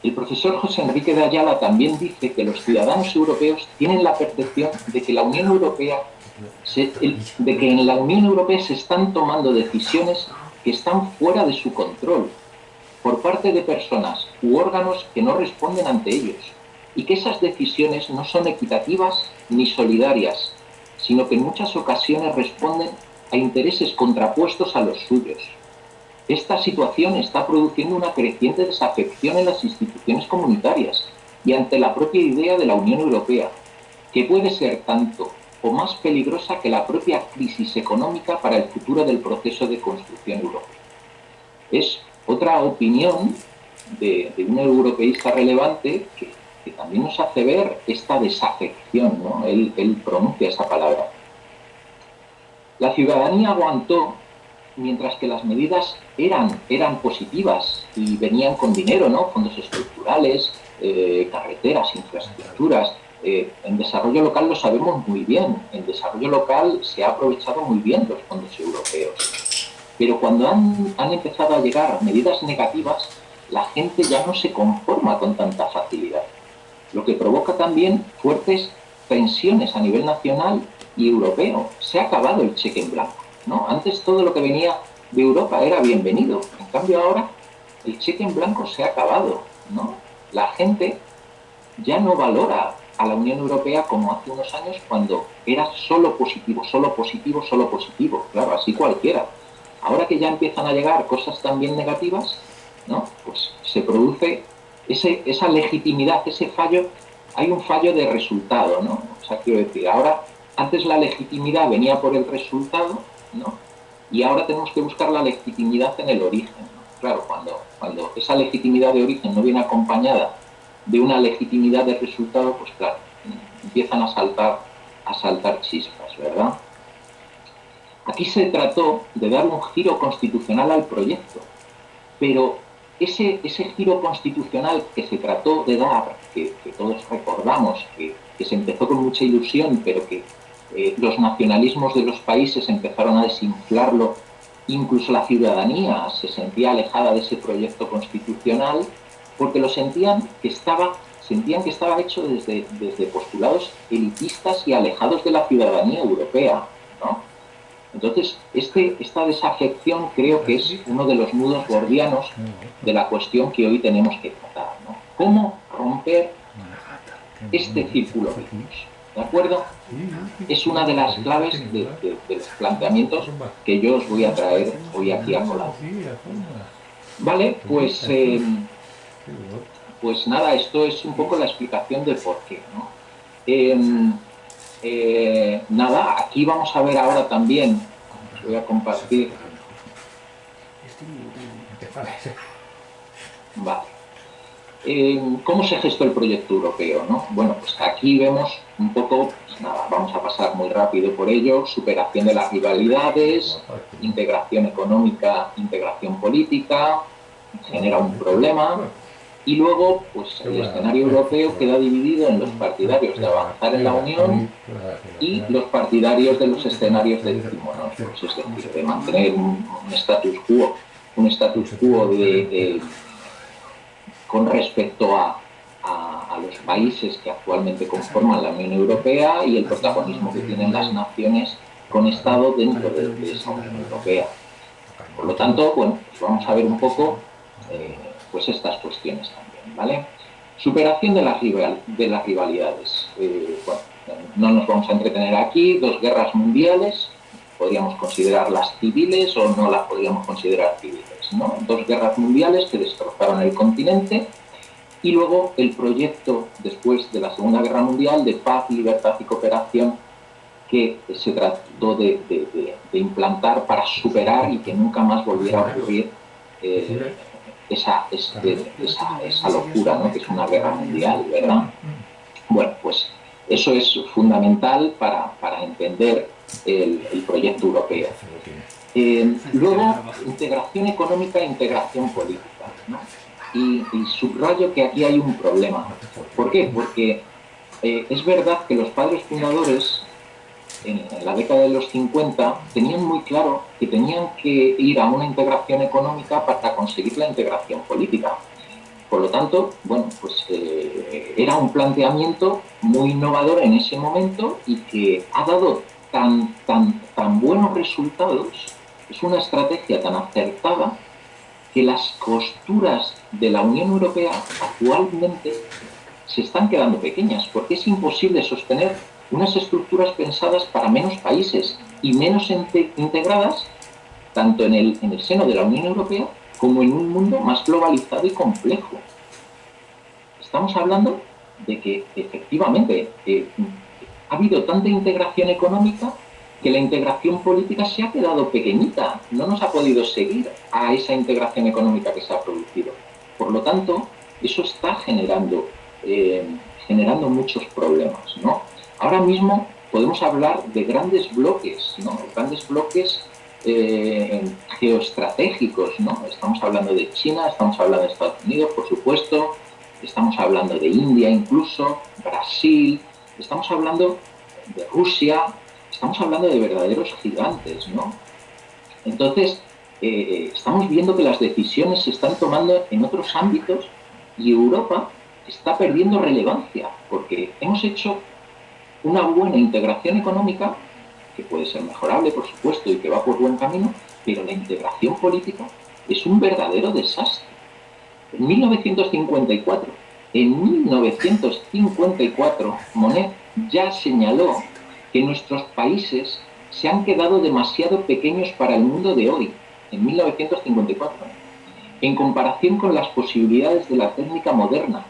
El profesor José Enrique de Ayala también dice que los ciudadanos europeos tienen la percepción de que la Unión Europea de que en la Unión Europea se están tomando decisiones que están fuera de su control por parte de personas u órganos que no responden ante ellos y que esas decisiones no son equitativas ni solidarias, sino que en muchas ocasiones responden a intereses contrapuestos a los suyos. esta situación está produciendo una creciente desafección en las instituciones comunitarias y ante la propia idea de la Unión Europea, que puede ser tanto o más peligrosa que la propia crisis económica para el futuro del proceso de construcción europea. Es otra opinión de un europeísta relevante que también nos hace ver esta desafección, ¿no? Él pronuncia esa palabra. La ciudadanía aguantó mientras que las medidas eran positivas y venían con dinero, ¿no? Fondos estructurales, carreteras, infraestructuras. En desarrollo local lo sabemos muy bien. En desarrollo local se ha aprovechado muy bien los fondos europeos. Pero cuando han empezado a llegar medidas negativas, la gente ya no se conforma con tanta facilidad. Lo que provoca también fuertes tensiones a nivel nacional y europeo. Se ha acabado el cheque en blanco, ¿no? Antes todo lo que venía de Europa era bienvenido. En cambio ahora el cheque en blanco se ha acabado, ¿no? La gente ya no valora a la Unión Europea como hace unos años, cuando era solo positivo, solo positivo, solo positivo. Claro, así cualquiera. Ahora que ya empiezan a llegar cosas también negativas, ¿no? Pues se produce esa legitimidad, ese fallo. Hay un fallo de resultado, ¿no? O sea, quiero decir, ahora, antes la legitimidad venía por el resultado, ¿no? Y ahora tenemos que buscar la legitimidad en el origen, ¿no? Claro, cuando esa legitimidad de origen no viene acompañada de una legitimidad de resultado, pues claro, empiezan a saltar chispas, ¿verdad? Aquí se trató de dar un giro constitucional al proyecto, pero ese giro constitucional que se trató de dar, que todos recordamos, que se empezó con mucha ilusión, pero que los nacionalismos de los países empezaron a desinflarlo, incluso la ciudadanía se sentía alejada de ese proyecto constitucional, porque lo sentían que estaba hecho desde postulados elitistas y alejados de la ciudadanía europea, ¿no? Entonces, esta desafección creo que es uno de los nudos gordianos de la cuestión que hoy tenemos que tratar, ¿no? ¿Cómo romper este círculo vicioso? ¿De acuerdo? Es una de las claves de los planteamientos que yo os voy a traer hoy aquí a colar. Vale, pues nada, esto es un poco la explicación del por qué, ¿no? Nada, aquí vamos a ver ahora también, os voy a compartir. Vale. ¿Cómo se gestó el proyecto europeo, ¿no? Bueno, pues aquí vemos un poco, pues nada, vamos a pasar muy rápido por ello: superación de las rivalidades, integración económica, integración política, genera un problema. Y luego, pues el escenario europeo queda dividido en los partidarios de avanzar en la Unión y los partidarios de los escenarios decimonónicos, es decir, de mantener un status quo con respecto a los países que actualmente conforman la Unión Europea y el protagonismo que tienen las naciones con Estado dentro de esa Unión Europea. Por lo tanto, bueno, pues vamos a ver un poco pues estas cuestiones también, ¿vale? Superación de las rivalidades. Bueno, no nos vamos a entretener aquí. 2 guerras mundiales, podríamos considerarlas civiles o no las podríamos considerar civiles, ¿no? 2 guerras mundiales que destrozaron el continente, y luego el proyecto, después de la Segunda Guerra Mundial, de paz, libertad y cooperación, que se trató de implantar para superar y que nunca más volviera a ocurrir esa locura, ¿no? Que es una guerra mundial, ¿verdad? Bueno, pues eso es fundamental para entender el proyecto europeo. Luego, integración económica e integración política, ¿no? Y subrayo que aquí hay un problema. ¿Por qué? Porque es verdad que los padres fundadores en la década de los 50 tenían muy claro que tenían que ir a una integración económica para conseguir la integración política. Por lo tanto, bueno, pues era un planteamiento muy innovador en ese momento y que ha dado tan buenos resultados. Es una estrategia tan acertada que las costuras de la Unión Europea actualmente se están quedando pequeñas, porque es imposible sostener unas estructuras pensadas para menos países y menos integradas tanto en el seno de la Unión Europea como en un mundo más globalizado y complejo. Estamos hablando de que efectivamente ha habido tanta integración económica que la integración política se ha quedado pequeñita, no nos ha podido seguir a esa integración económica que se ha producido. Por lo tanto, eso está generando muchos problemas, ¿no? Ahora mismo podemos hablar de grandes bloques, ¿no? Grandes bloques geoestratégicos, ¿no? Estamos hablando de China, estamos hablando de Estados Unidos, por supuesto, estamos hablando de India incluso, Brasil, estamos hablando de Rusia, estamos hablando de verdaderos gigantes, ¿no? Entonces, estamos viendo que las decisiones se están tomando en otros ámbitos y Europa está perdiendo relevancia, porque hemos hecho una buena integración económica, que puede ser mejorable, por supuesto, y que va por buen camino, pero la integración política es un verdadero desastre. En 1954, Monnet ya señaló que nuestros países se han quedado demasiado pequeños para el mundo de hoy, en 1954, en comparación con las posibilidades de la técnica moderna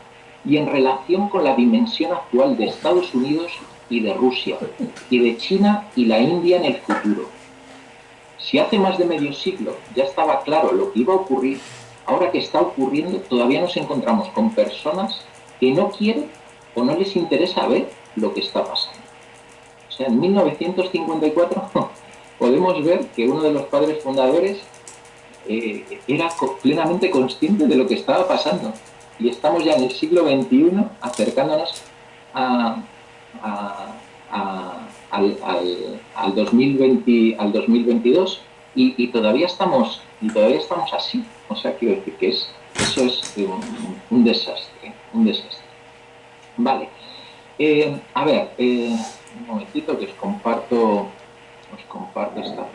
y en relación con la dimensión actual de Estados Unidos y de Rusia, y de China y la India en el futuro. Si hace más de medio siglo ya estaba claro lo que iba a ocurrir, ahora que está ocurriendo todavía nos encontramos con personas que no quieren o no les interesa ver lo que está pasando. O sea, en 1954 podemos ver que uno de los padres fundadores era plenamente consciente de lo que estaba pasando. Y estamos ya en el siglo XXI acercándonos al 2022 y todavía estamos así. O sea, quiero decir que eso es un desastre, un desastre. Vale. A ver, un momentito que os comparto esta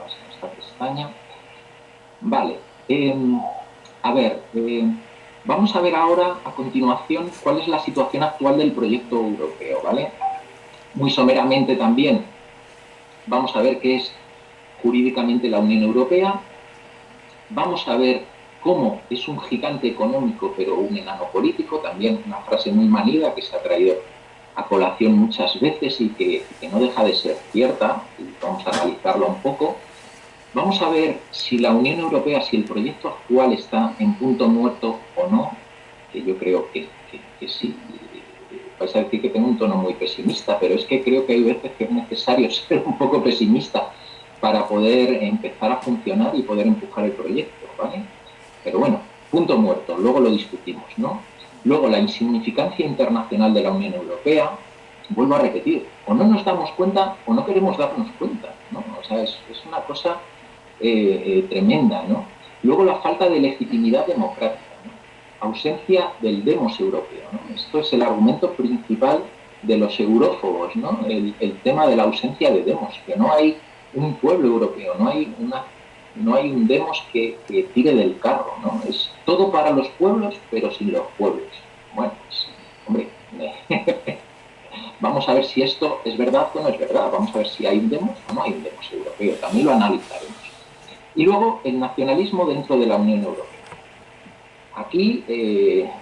pestaña. Vale. A ver, vamos a ver ahora, a continuación, cuál es la situación actual del proyecto europeo, ¿vale? Muy someramente también vamos a ver qué es jurídicamente la Unión Europea. Vamos a ver cómo es un gigante económico pero un enano político, también una frase muy manida que se ha traído a colación muchas veces y que no deja de ser cierta, y vamos a analizarla un poco. Vamos a ver si la Unión Europea, si el proyecto actual está en punto muerto o no, que yo creo que sí. Vais a decir que tengo un tono muy pesimista, pero es que creo que hay veces que es necesario ser un poco pesimista para poder empezar a funcionar y poder empujar el proyecto, ¿vale? Pero bueno, punto muerto, luego lo discutimos, ¿no? Luego, la insignificancia internacional de la Unión Europea, vuelvo a repetir, o no nos damos cuenta o no queremos darnos cuenta, ¿no? O sea, es una cosa tremenda, ¿no? Luego, la falta de legitimidad democrática, ¿no? Ausencia del demos europeo, ¿no? Esto es el argumento principal de los eurófobos, ¿no? El tema de la ausencia de demos, que no hay un pueblo europeo, no hay un demos que tire del carro, ¿no? Es todo para los pueblos, pero sin los pueblos. Bueno, pues, hombre, vamos a ver si esto es verdad o no es verdad. Vamos a ver si hay un demos o no hay un demos europeo. También lo analizaremos. Y luego, el nacionalismo dentro de la Unión Europea. Aquí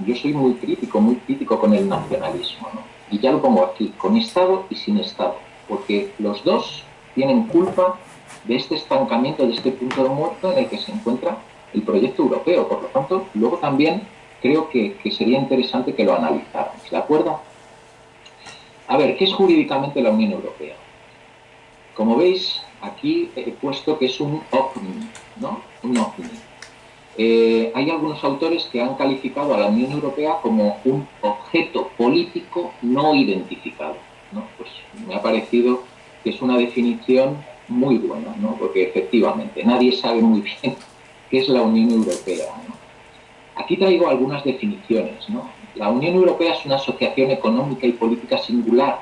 yo soy muy crítico con el nacionalismo, ¿no? Y ya lo pongo aquí, con Estado y sin Estado, porque los dos tienen culpa de este estancamiento, de este punto de muerto en el que se encuentra el proyecto europeo. Por lo tanto, luego también creo que sería interesante que lo analizáramos, ¿de acuerdo? A ver, ¿qué es jurídicamente la Unión Europea? Como veis, aquí he puesto que es un ovni, ¿no? Un ovni. Hay algunos autores que han calificado a la Unión Europea como un objeto político no identificado, ¿no? Pues me ha parecido que es una definición muy buena, ¿no? Porque efectivamente nadie sabe muy bien qué es la Unión Europea, ¿no? Aquí traigo algunas definiciones, ¿no? La Unión Europea es una asociación económica y política singular,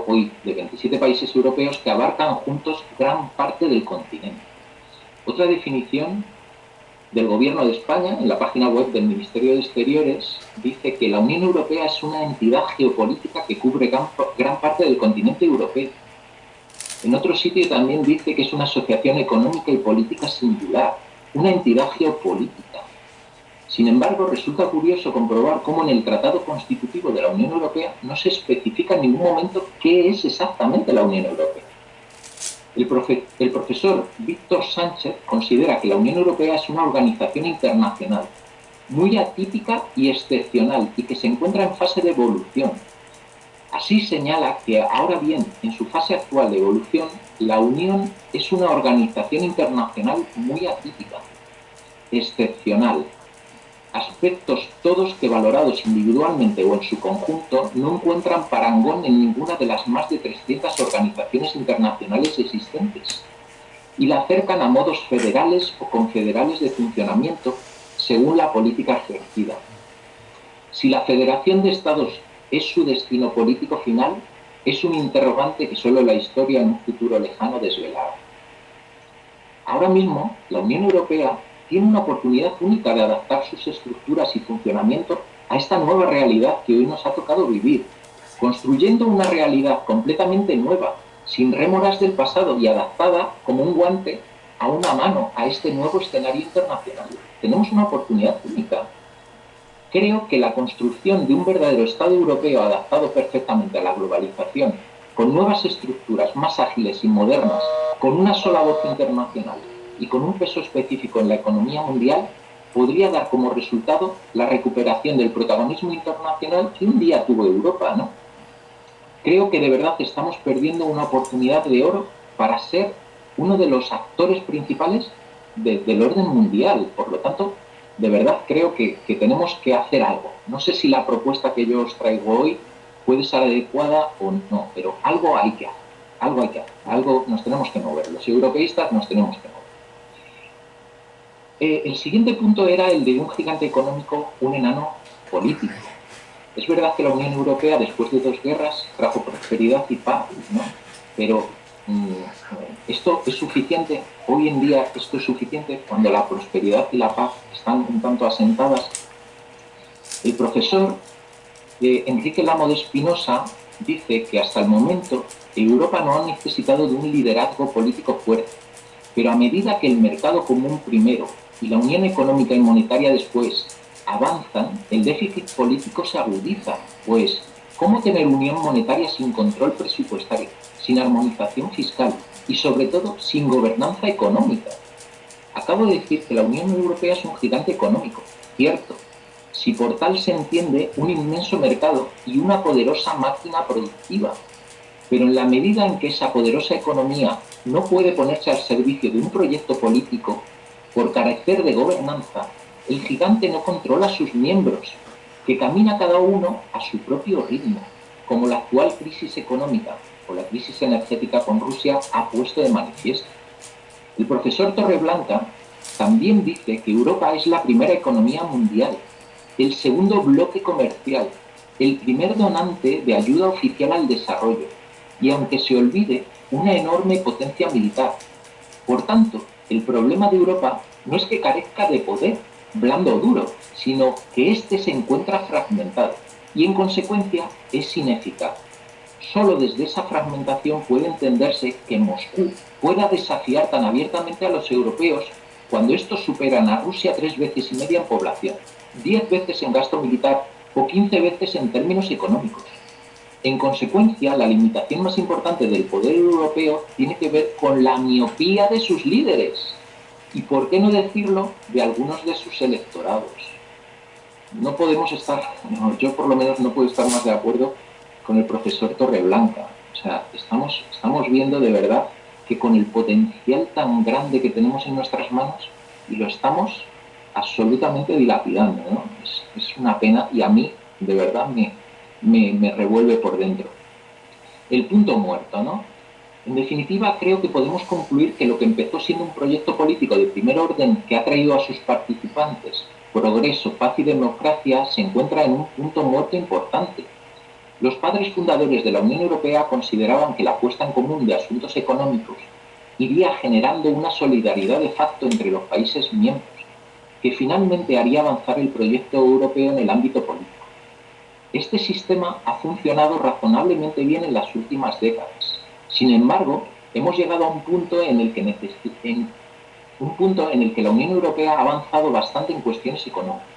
hoy de 27 países europeos que abarcan juntos gran parte del continente. Otra definición del Gobierno de España, en la página web del Ministerio de Exteriores, dice que la Unión Europea es una entidad geopolítica que cubre gran parte del continente europeo. En otro sitio también dice que es una asociación económica y política singular, una entidad geopolítica. Sin embargo, resulta curioso comprobar cómo en el Tratado Constitutivo de la Unión Europea no se especifica en ningún momento qué es exactamente la Unión Europea. El profesor Víctor Sánchez considera que la Unión Europea es una organización internacional muy atípica y excepcional y que se encuentra en fase de evolución. Así señala que ahora bien, en su fase actual de evolución, la Unión es una organización internacional muy atípica, excepcional, aspectos todos que valorados individualmente o en su conjunto no encuentran parangón en ninguna de las más de 300 organizaciones internacionales existentes y la acercan a modos federales o confederales de funcionamiento según la política ejercida. Si la federación de estados es su destino político final, es un interrogante que solo la historia en un futuro lejano desvelará. Ahora mismo, la Unión Europea tiene una oportunidad única de adaptar sus estructuras y funcionamiento a esta nueva realidad que hoy nos ha tocado vivir, construyendo una realidad completamente nueva, sin rémoras del pasado y adaptada como un guante a una mano a este nuevo escenario internacional. Tenemos una oportunidad única. Creo que la construcción de un verdadero Estado europeo adaptado perfectamente a la globalización, con nuevas estructuras más ágiles y modernas, con una sola voz internacional y con un peso específico en la economía mundial, podría dar como resultado la recuperación del protagonismo internacional que un día tuvo Europa, ¿no? Creo que de verdad estamos perdiendo una oportunidad de oro para ser uno de los actores principales del orden mundial. Por lo tanto, de verdad creo que tenemos que hacer algo. No sé si la propuesta que yo os traigo hoy puede ser adecuada o no, pero algo hay que hacer. Algo hay que hacer. Algo nos tenemos que mover. Los europeístas nos tenemos que mover. El siguiente punto era el de un gigante económico, un enano político. Es verdad que la Unión Europea, después de 2 guerras, trajo prosperidad y paz, ¿no? Pero ¿esto es suficiente? Hoy en día esto es suficiente cuando la prosperidad y la paz están un tanto asentadas. El profesor Enrique Lamo de Espinosa dice que hasta el momento Europa no ha necesitado de un liderazgo político fuerte, pero a medida que el mercado común primero y la unión económica y monetaria después avanzan, el déficit político se agudiza, pues ¿cómo tener unión monetaria sin control presupuestario, sin armonización fiscal y sobre todo sin gobernanza económica? Acabo de decir que la Unión Europea es un gigante económico, cierto, si por tal se entiende un inmenso mercado y una poderosa máquina productiva. Pero en la medida en que esa poderosa economía no puede ponerse al servicio de un proyecto político por carecer de gobernanza, el gigante no controla a sus miembros, que camina cada uno a su propio ritmo, como la actual crisis económica o la crisis energética con Rusia ha puesto de manifiesto. El profesor Torreblanca también dice que Europa es la primera economía mundial, el segundo bloque comercial, el primer donante de ayuda oficial al desarrollo y, aunque se olvide, una enorme potencia militar. Por tanto, el problema de Europa no es que carezca de poder, blando o duro, sino que éste se encuentra fragmentado y, en consecuencia, es ineficaz. Solo desde esa fragmentación puede entenderse que Moscú pueda desafiar tan abiertamente a los europeos cuando estos superan a Rusia 3,5 veces en población, 10 veces en gasto militar o 15 veces en términos económicos. En consecuencia, la limitación más importante del poder europeo tiene que ver con la miopía de sus líderes y, por qué no decirlo, de algunos de sus electorados. No podemos estar, yo por lo menos no puedo estar más de acuerdo con el profesor Torreblanca. O sea, estamos viendo de verdad que con el potencial tan grande que tenemos en nuestras manos, y lo estamos absolutamente dilapidando, ¿no? Es una pena y a mí, de verdad, me revuelve por dentro. El punto muerto, ¿no? En definitiva, creo que podemos concluir que lo que empezó siendo un proyecto político de primer orden que ha traído a sus participantes progreso, paz y democracia se encuentra en un punto muerto importante. Los padres fundadores de la Unión Europea consideraban que la puesta en común de asuntos económicos iría generando una solidaridad de facto entre los países miembros, que finalmente haría avanzar el proyecto europeo en el ámbito político. Este sistema ha funcionado razonablemente bien en las últimas décadas. Sin embargo, hemos llegado a un punto en el que la Unión Europea ha avanzado bastante en cuestiones económicas.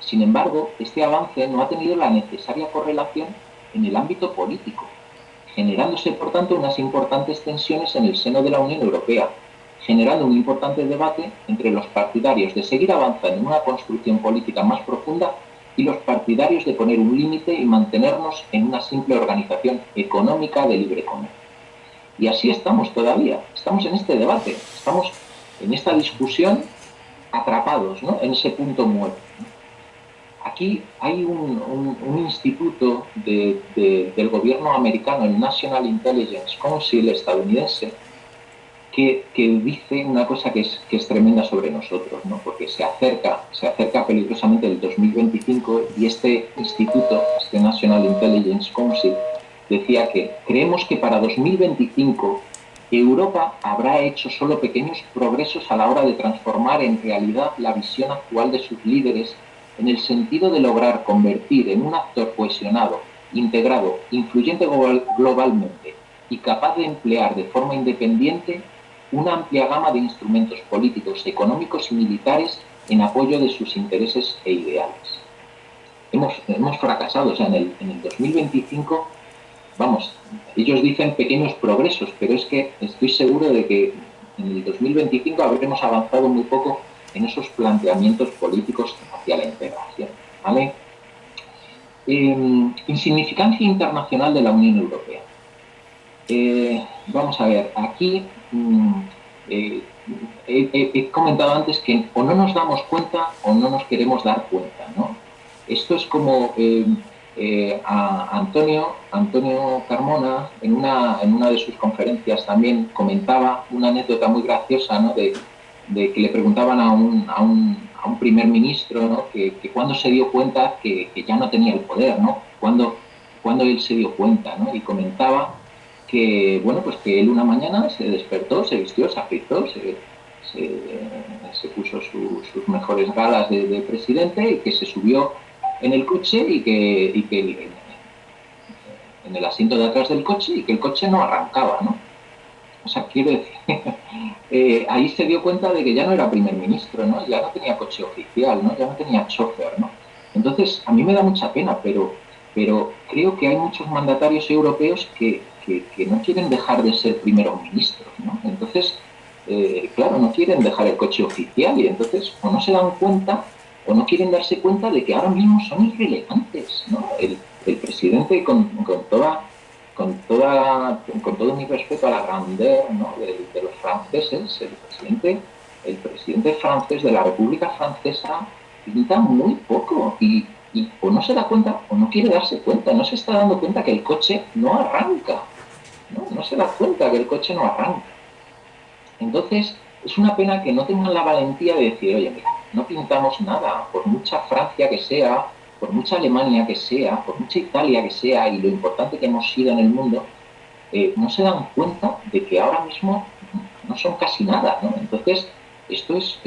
Sin embargo, este avance no ha tenido la necesaria correlación en el ámbito político, generándose, por tanto, unas importantes tensiones en el seno de la Unión Europea, generando un importante debate entre los partidarios de seguir avanzando en una construcción política más profunda y los partidarios de poner un límite y mantenernos en una simple organización económica de libre comercio. Y así estamos todavía, estamos en este debate, estamos en esta discusión atrapados, ¿no?, en ese punto muerto. Aquí hay un instituto del gobierno americano, el National Intelligence Council estadounidense, que dice una cosa que es tremenda sobre nosotros, ¿no?, porque se acerca peligrosamente el 2025 y este instituto, este National Intelligence Council, decía que creemos que para 2025 Europa habrá hecho solo pequeños progresos a la hora de transformar en realidad la visión actual de sus líderes en el sentido de lograr convertir en un actor cohesionado, integrado, influyente globalmente y capaz de emplear de forma independiente una amplia gama de instrumentos políticos, económicos y militares en apoyo de sus intereses e ideales. Hemos fracasado, o sea, en el 2025, vamos, ellos dicen pequeños progresos, pero es que estoy seguro de que en el 2025 habremos avanzado muy poco en esos planteamientos políticos hacia la integración, ¿vale? Insignificancia internacional de la Unión Europea. Vamos a ver, aquí he comentado antes que o no nos damos cuenta o no nos queremos dar cuenta, ¿no? Esto es como a Antonio Carmona, en una de sus conferencias también comentaba una anécdota muy graciosa, ¿no?, de que le preguntaban a un primer ministro, ¿no?, que cuándo se dio cuenta que ya no tenía el poder, ¿no?, cuándo él se dio cuenta, ¿no?, y comentaba que, bueno, pues que él una mañana se despertó, se vistió, se afeitó, se puso sus mejores galas de presidente y que se subió en el coche y que en el asiento de atrás del coche y que el coche no arrancaba, ¿no? O sea, quiero decir, ahí se dio cuenta de que ya no era primer ministro, ¿no? Ya no tenía coche oficial, ¿no? Ya no tenía chofer, ¿no? Entonces, a mí me da mucha pena, pero creo que hay muchos mandatarios europeos que no quieren dejar de ser primeros ministros, ¿no? Entonces, claro, no quieren dejar el coche oficial y entonces o no se dan cuenta o no quieren darse cuenta de que ahora mismo son irrelevantes, ¿no? El presidente, con todo mi respeto a la grandeur, ¿no?, de los franceses, el presidente francés de la República Francesa pinta muy poco y o no se da cuenta o no quiere darse cuenta, no se está dando cuenta que el coche no arranca, no se da cuenta que el coche no arranca. Entonces, es una pena que no tengan la valentía de decir, oye, mira, no pintamos nada, por mucha Francia que sea, por mucha Alemania que sea, por mucha Italia que sea y lo importante que hemos sido en el mundo, no se dan cuenta de que ahora mismo no son casi nada, ¿no? Entonces, esto es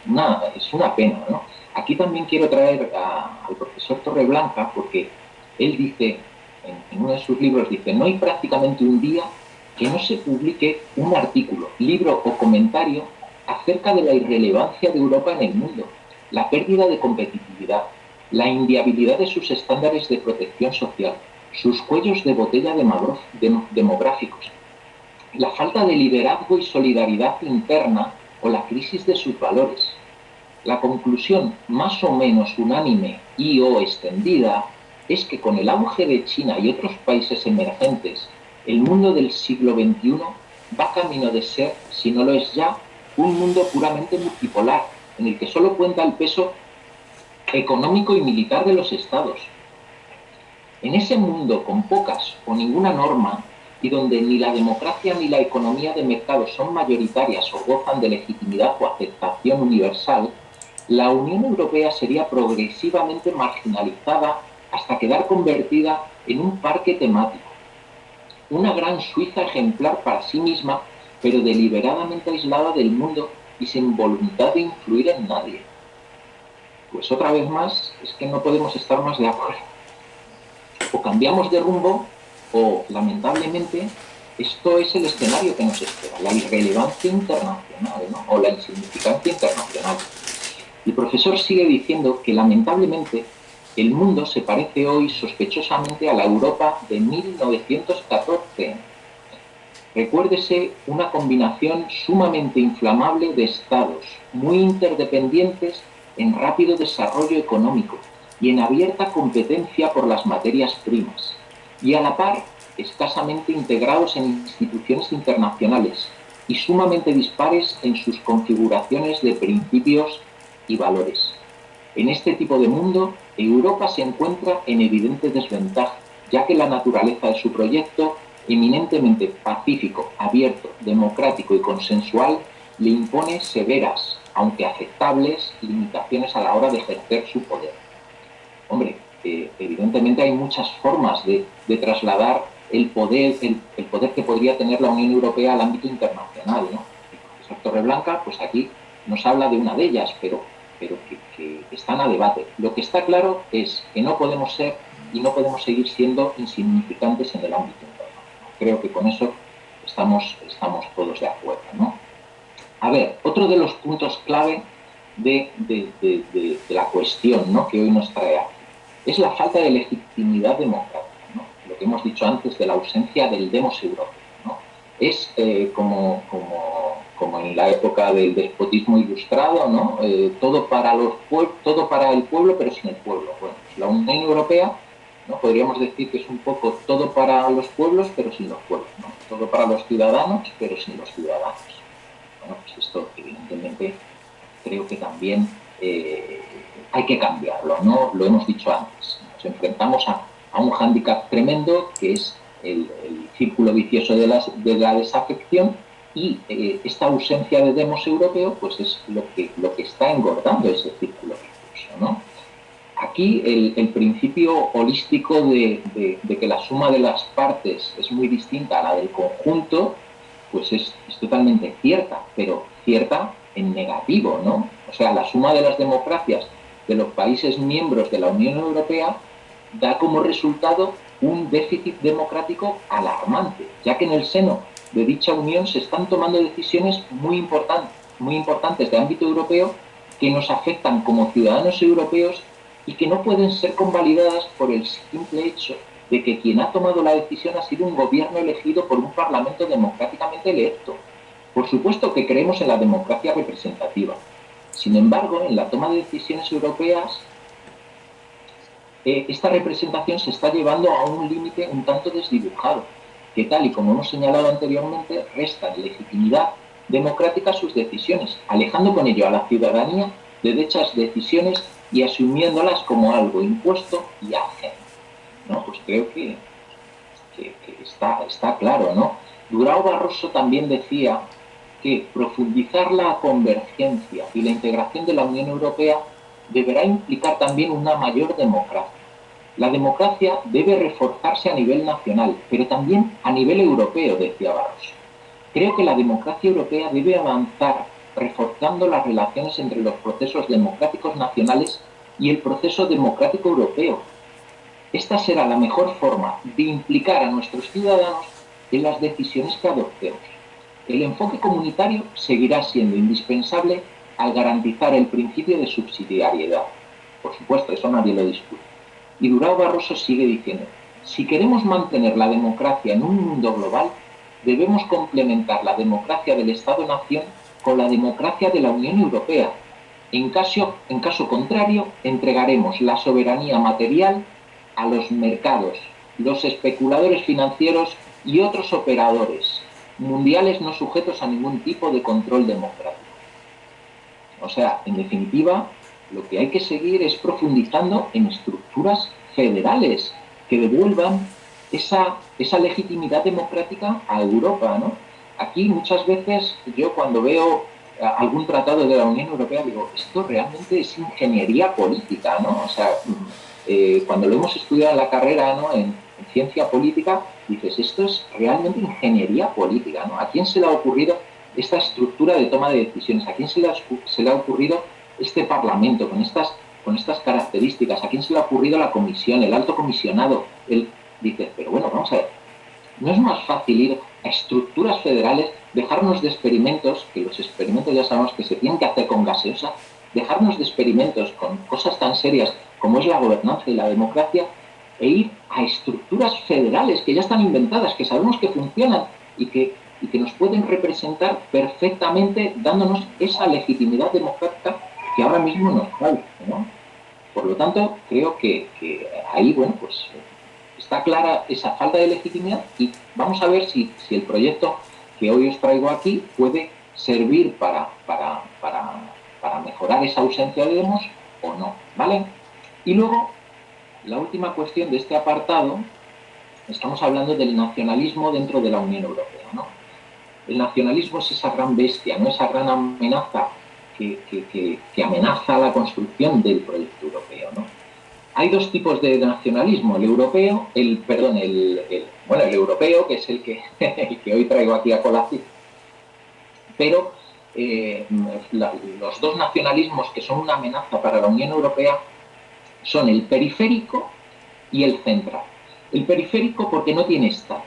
una pena, ¿no? Aquí también quiero traer al profesor Torreblanca porque él dice, en uno de sus libros, dice, no hay prácticamente un día que no se publique un artículo, libro o comentario acerca de la irrelevancia de Europa en el mundo, la pérdida de competitividad, la inviabilidad de sus estándares de protección social, sus cuellos de botella demográficos, la falta de liderazgo y solidaridad interna o la crisis de sus valores. La conclusión más o menos unánime y o extendida es que con el auge de China y otros países emergentes, el mundo del siglo XXI va camino de ser, si no lo es ya, un mundo puramente multipolar, en el que solo cuenta el peso económico y militar de los estados. En ese mundo con pocas o ninguna norma y donde ni la democracia ni la economía de mercado son mayoritarias o gozan de legitimidad o aceptación universal, la Unión Europea sería progresivamente marginalizada hasta quedar convertida en un parque temático. Una gran Suiza ejemplar para sí misma, pero deliberadamente aislada del mundo y sin voluntad de influir en nadie. Pues otra vez más, es que no podemos estar más de acuerdo. O cambiamos de rumbo, o lamentablemente esto es el escenario que nos espera, la irrelevancia internacional, ¿no? O la insignificancia internacional. El profesor sigue diciendo que lamentablemente el mundo se parece hoy sospechosamente a la Europa de 1914. Recuérdese una combinación sumamente inflamable de estados, muy interdependientes en rápido desarrollo económico y en abierta competencia por las materias primas, y a la par escasamente integrados en instituciones internacionales y sumamente dispares en sus configuraciones de principios y valores. En este tipo de mundo, Europa se encuentra en evidente desventaja, ya que la naturaleza de su proyecto, eminentemente pacífico, abierto, democrático y consensual, le impone severas, aunque aceptables, limitaciones a la hora de ejercer su poder. Hombre, evidentemente hay muchas formas de trasladar el poder que podría tener la Unión Europea al ámbito internacional, ¿no? El profesor Torreblanca, pues aquí nos habla de una de ellas, pero que están a debate. Lo que está claro es que no podemos ser y no podemos seguir siendo insignificantes en el ámbito internacional. Creo que con eso estamos todos de acuerdo, ¿no? A ver, otro de los puntos clave de la cuestión, ¿no?, que hoy nos trae aquí es la falta de legitimidad democrática, ¿no? Lo que hemos dicho antes de la ausencia del demos europeo, ¿no? Es como en la época del despotismo ilustrado, ¿no? Todo para el pueblo, pero sin el pueblo. Bueno, pues la Unión Europea, ¿no?, podríamos decir que es un poco todo para los pueblos, pero sin los pueblos, ¿no? Todo para los ciudadanos, pero sin los ciudadanos. Bueno, pues esto evidentemente creo que también hay que cambiarlo, ¿no? Lo hemos dicho antes. Nos enfrentamos a un hándicap tremendo, que es el círculo vicioso de la desafección, y esta ausencia de demos europeo pues es lo que está engordando ese círculo vicioso, ¿no? Aquí el principio holístico de que la suma de las partes es muy distinta a la del conjunto, pues es totalmente cierta, pero cierta en negativo, ¿no? O sea, la suma de las democracias de los países miembros de la Unión Europea da como resultado un déficit democrático alarmante, ya que en el seno de dicha unión se están tomando decisiones muy importantes de ámbito europeo que nos afectan como ciudadanos europeos y que no pueden ser convalidadas por el simple hecho de que quien ha tomado la decisión ha sido un gobierno elegido por un parlamento democráticamente electo. Por supuesto que creemos en la democracia representativa. Sin embargo, en la toma de decisiones europeas, esta representación se está llevando a un límite un tanto desdibujado, que tal y como hemos señalado anteriormente, restan legitimidad democrática a sus decisiones, alejando con ello a la ciudadanía de dichas decisiones y asumiéndolas como algo impuesto y ajeno, ¿no? Pues creo que está claro, ¿no? Durão Barroso también decía que profundizar la convergencia y la integración de la Unión Europea deberá implicar también una mayor democracia. La democracia debe reforzarse a nivel nacional, pero también a nivel europeo, decía Barroso. Creo que la democracia europea debe avanzar reforzando las relaciones entre los procesos democráticos nacionales y el proceso democrático europeo. Esta será la mejor forma de implicar a nuestros ciudadanos en las decisiones que adoptemos. El enfoque comunitario seguirá siendo indispensable al garantizar el principio de subsidiariedad. Por supuesto, eso nadie lo discute. Y Durão Barroso sigue diciendo, si queremos mantener la democracia en un mundo global, debemos complementar la democracia del Estado-Nación con la democracia de la Unión Europea. En caso contrario, entregaremos la soberanía material a los mercados, los especuladores financieros y otros operadores mundiales no sujetos a ningún tipo de control democrático. O sea, en definitiva, lo que hay que seguir es profundizando en estructuras federales que devuelvan esa legitimidad democrática a Europa, ¿no? Aquí muchas veces yo cuando veo algún tratado de la Unión Europea digo, esto realmente es ingeniería política, ¿no? O sea, cuando lo hemos estudiado en la carrera, ¿no?, en ciencia política, dices, esto es realmente ingeniería política, ¿no? ¿A quién se le ha ocurrido esta estructura de toma de decisiones? ¿A quién se le ha ocurrido este Parlamento con estas características? ¿A quién se le ha ocurrido la comisión, el alto comisionado? Dices, pero bueno, vamos a ver, ¿no es más fácil ir a estructuras federales, dejarnos de experimentos, que los experimentos ya sabemos que se tienen que hacer con gaseosa, dejarnos de experimentos con cosas tan serias como es la gobernanza y la democracia, e ir a estructuras federales que ya están inventadas, que sabemos que funcionan y que nos pueden representar perfectamente, dándonos esa legitimidad democrática que ahora mismo nos falta, ¿no? Por lo tanto, creo que ahí, bueno, pues está clara esa falta de legitimidad y vamos a ver si el proyecto que hoy os traigo aquí puede servir para mejorar esa ausencia de demos o no, ¿vale? Y luego, la última cuestión de este apartado, estamos hablando del nacionalismo dentro de la Unión Europea, ¿no? El nacionalismo es esa gran bestia, ¿no? Esa gran amenaza que amenaza la construcción del proyecto europeo, ¿no? Hay dos tipos de nacionalismo, el europeo, el europeo, que es el que hoy traigo aquí a colación, pero los dos nacionalismos que son una amenaza para la Unión Europea son el periférico y el central. El periférico porque no tiene Estado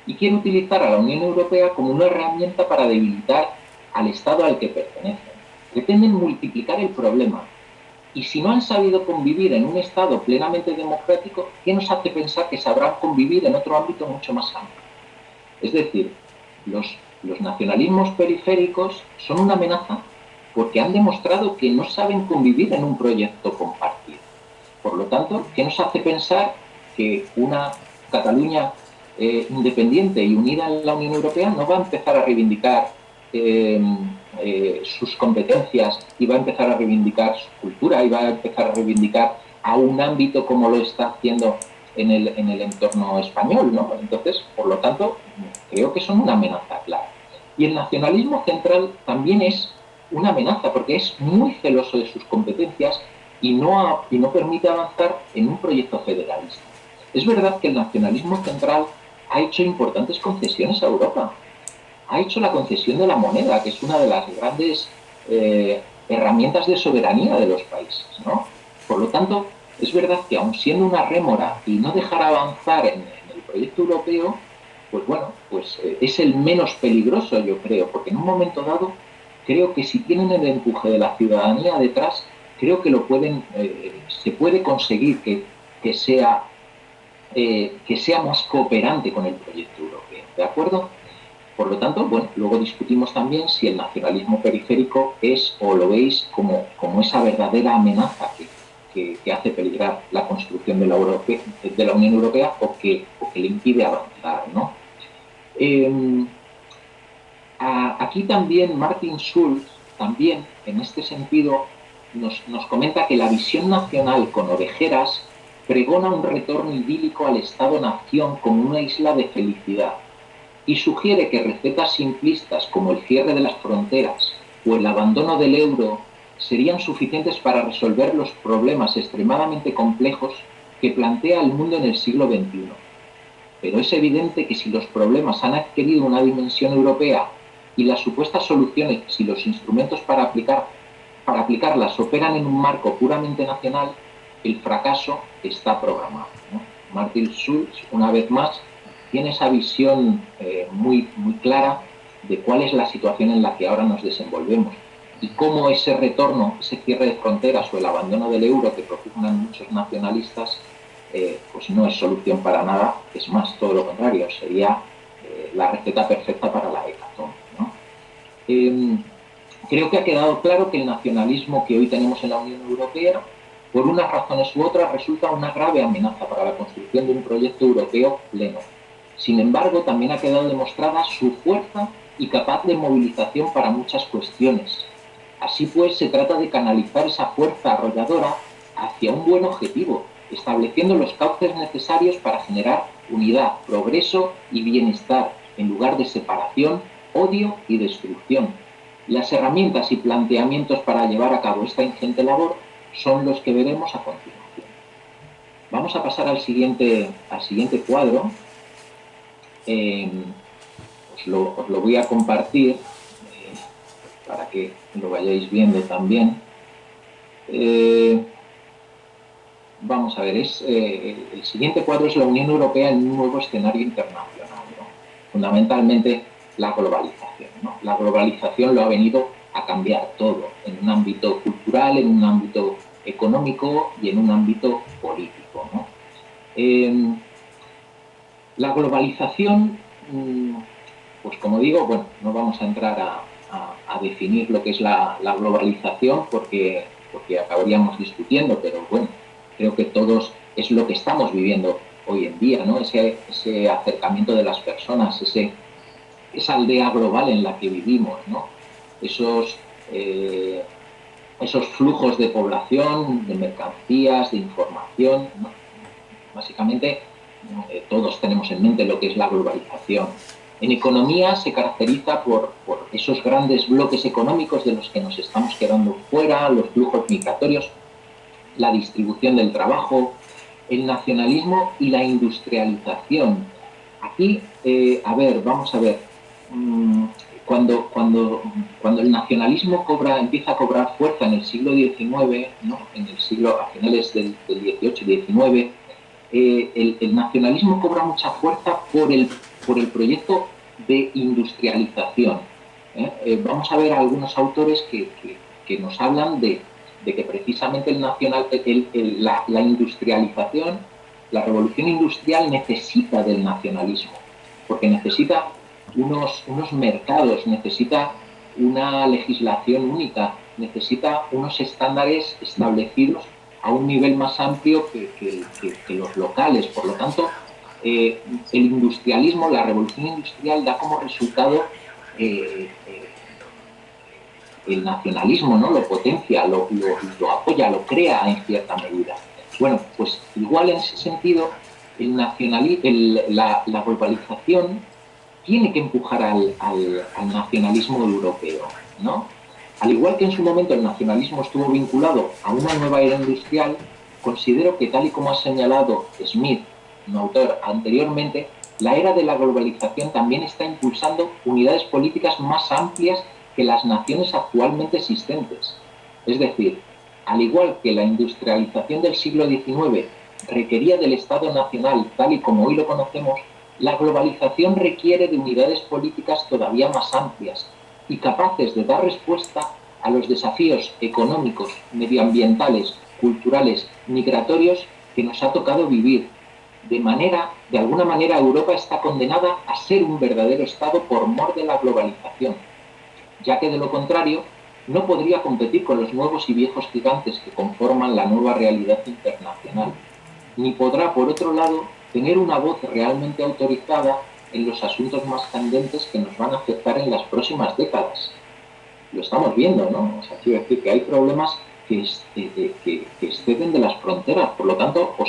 y quiere utilizar a la Unión Europea como una herramienta para debilitar al Estado al que pertenecen. Pretenden multiplicar el problema. Y si no han sabido convivir en un Estado plenamente democrático, ¿qué nos hace pensar que sabrán convivir en otro ámbito mucho más amplio? Es decir, los nacionalismos periféricos son una amenaza porque han demostrado que no saben convivir en un proyecto compartido. Por lo tanto, ¿qué nos hace pensar que una Cataluña independiente y unida en la Unión Europea no va a empezar a reivindicar sus competencias y va a empezar a reivindicar su cultura y va a empezar a reivindicar a un ámbito como lo está haciendo en el entorno español, ¿no? Entonces, por lo tanto, creo que son una amenaza clara. Y el nacionalismo central también es una amenaza porque es muy celoso de sus competencias y no permite avanzar en un proyecto federalista. Es verdad que el nacionalismo central ha hecho importantes concesiones a Europa. Ha hecho la concesión de la moneda, que es una de las grandes herramientas de soberanía de los países, ¿no? Por lo tanto, es verdad que aun siendo una rémora y no dejar avanzar en el proyecto europeo, pues bueno, pues es el menos peligroso, yo creo, porque en un momento dado creo que si tienen el empuje de la ciudadanía detrás, creo que se puede conseguir que sea más cooperante con el proyecto europeo, ¿de acuerdo? Por lo tanto, bueno, luego discutimos también si el nacionalismo periférico es o lo veis como esa verdadera amenaza que hace peligrar la construcción de la Unión Europea o que le impide avanzar, ¿no? Aquí también Martin Schulz, también en este sentido, nos comenta que la visión nacional con orejeras pregona un retorno idílico al Estado-nación como una isla de felicidad y sugiere que recetas simplistas como el cierre de las fronteras o el abandono del euro serían suficientes para resolver los problemas extremadamente complejos que plantea el mundo en el siglo XXI. Pero es evidente que si los problemas han adquirido una dimensión europea y las supuestas soluciones y los instrumentos para aplicarlas operan en un marco puramente nacional, el fracaso está programado, ¿no? Martin Schulz, una vez más, tiene esa visión muy clara de cuál es la situación en la que ahora nos desenvolvemos y cómo ese retorno, ese cierre de fronteras o el abandono del euro que propugnan muchos nacionalistas, pues no es solución para nada, es más, todo lo contrario, sería la receta perfecta para la hecatombe, ¿no? Creo que ha quedado claro que el nacionalismo que hoy tenemos en la Unión Europea, por unas razones u otras, resulta una grave amenaza para la construcción de un proyecto europeo pleno. Sin embargo, también ha quedado demostrada su fuerza y capaz de movilización para muchas cuestiones. Así pues, se trata de canalizar esa fuerza arrolladora hacia un buen objetivo, estableciendo los cauces necesarios para generar unidad, progreso y bienestar, en lugar de separación, odio y destrucción. Las herramientas y planteamientos para llevar a cabo esta ingente labor son los que veremos a continuación. Vamos a pasar al siguiente cuadro. Os lo voy a compartir para que lo vayáis viendo también. Vamos a ver, el siguiente cuadro es la Unión Europea en un nuevo escenario internacional, ¿no? fundamentalmente la globalización, ¿no? La globalización lo ha venido a cambiar todo, en un ámbito cultural, en un ámbito económico y en un ámbito político, ¿no? La globalización, pues como digo, bueno, no vamos a entrar a definir lo que es la globalización porque acabaríamos discutiendo, pero bueno, creo que todos es lo que estamos viviendo hoy en día, ¿no? Ese acercamiento de las personas, esa aldea global en la que vivimos, ¿no? Esos flujos de población, de mercancías, de información, ¿no? Básicamente todos tenemos en mente lo que es la globalización. En economía se caracteriza por esos grandes bloques económicos de los que nos estamos quedando fuera, los flujos migratorios, la distribución del trabajo, el nacionalismo y la industrialización. Aquí, vamos a ver, cuando el nacionalismo empieza a cobrar fuerza en el siglo XIX, ¿no? A finales del XVIII, XIX, el nacionalismo cobra mucha fuerza por el proyecto de industrialización. Vamos a ver algunos autores que nos hablan de que precisamente la industrialización, la revolución industrial necesita del nacionalismo, porque necesita unos mercados, necesita una legislación única, necesita unos estándares establecidos a un nivel más amplio que los locales. Por lo tanto, el industrialismo, la revolución industrial da como resultado el nacionalismo, ¿no? Lo potencia, lo apoya, lo crea en cierta medida. Bueno, pues igual en ese sentido, la globalización tiene que empujar al nacionalismo europeo, ¿no? Al igual que en su momento el nacionalismo estuvo vinculado a una nueva era industrial, considero que, tal y como ha señalado Smith, un autor anteriormente, la era de la globalización también está impulsando unidades políticas más amplias que las naciones actualmente existentes. Es decir, al igual que la industrialización del siglo XIX requería del Estado nacional tal y como hoy lo conocemos, la globalización requiere de unidades políticas todavía más amplias y capaces de dar respuesta a los desafíos económicos, medioambientales, culturales, migratorios que nos ha tocado vivir. De alguna manera, Europa está condenada a ser un verdadero Estado por mor de la globalización, ya que de lo contrario no podría competir con los nuevos y viejos gigantes que conforman la nueva realidad internacional, ni podrá, por otro lado, tener una voz realmente autorizada en los asuntos más candentes que nos van a afectar en las próximas décadas. Lo estamos viendo, ¿no? O sea, quiero decir que hay problemas que exceden de las fronteras, por lo tanto, o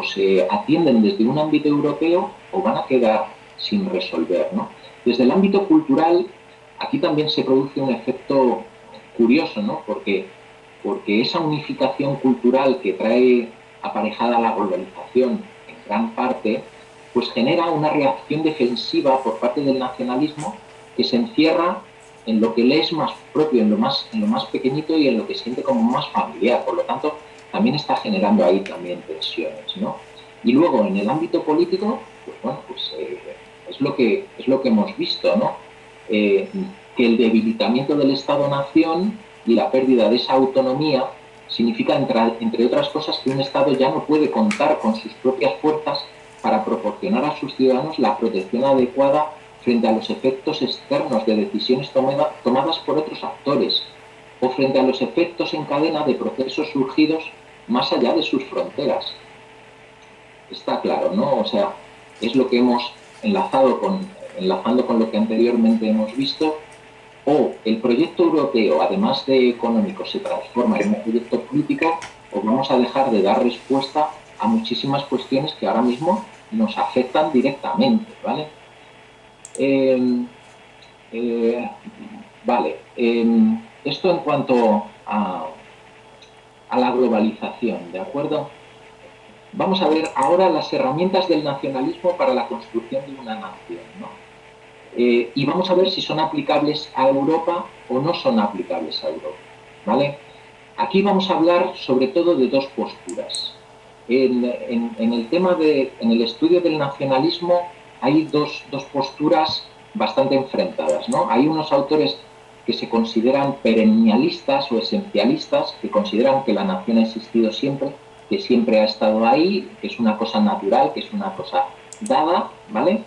se atienden desde un ámbito europeo o van a quedar sin resolver, ¿no? Desde el ámbito cultural, aquí también se produce un efecto curioso, ¿no? Porque esa unificación cultural que trae aparejada la globalización en gran parte, pues genera una reacción defensiva por parte del nacionalismo que se encierra en lo que le es más propio, en lo más pequeñito y en lo que siente como más familiar. Por lo tanto, también está generando ahí también tensiones, ¿no? Y luego, en el ámbito político, pues bueno, es lo que hemos visto, ¿no? Que el debilitamiento del Estado-nación y la pérdida de esa autonomía significa, entre otras cosas, que un Estado ya no puede contar con sus propias fuerzas para proporcionar a sus ciudadanos la protección adecuada frente a los efectos externos de decisiones tomadas por otros actores o frente a los efectos en cadena de procesos surgidos más allá de sus fronteras. Está claro, ¿no? O sea, es lo que hemos enlazando con lo que anteriormente hemos visto, o el proyecto europeo, además de económico, se transforma en un proyecto político, o vamos a dejar de dar respuesta a muchísimas cuestiones que ahora mismo nos afectan directamente, ¿vale? Esto en cuanto a la globalización, ¿de acuerdo? Vamos a ver ahora las herramientas del nacionalismo para la construcción de una nación, ¿no? Y vamos a ver si son aplicables a Europa o no son aplicables a Europa, ¿vale? Aquí vamos a hablar sobre todo de dos posturas. En el estudio del nacionalismo hay dos posturas bastante enfrentadas, ¿no? Hay unos autores que se consideran perennialistas o esencialistas, que consideran que la nación ha existido siempre, que siempre ha estado ahí, que es una cosa natural, que es una cosa dada, ¿vale?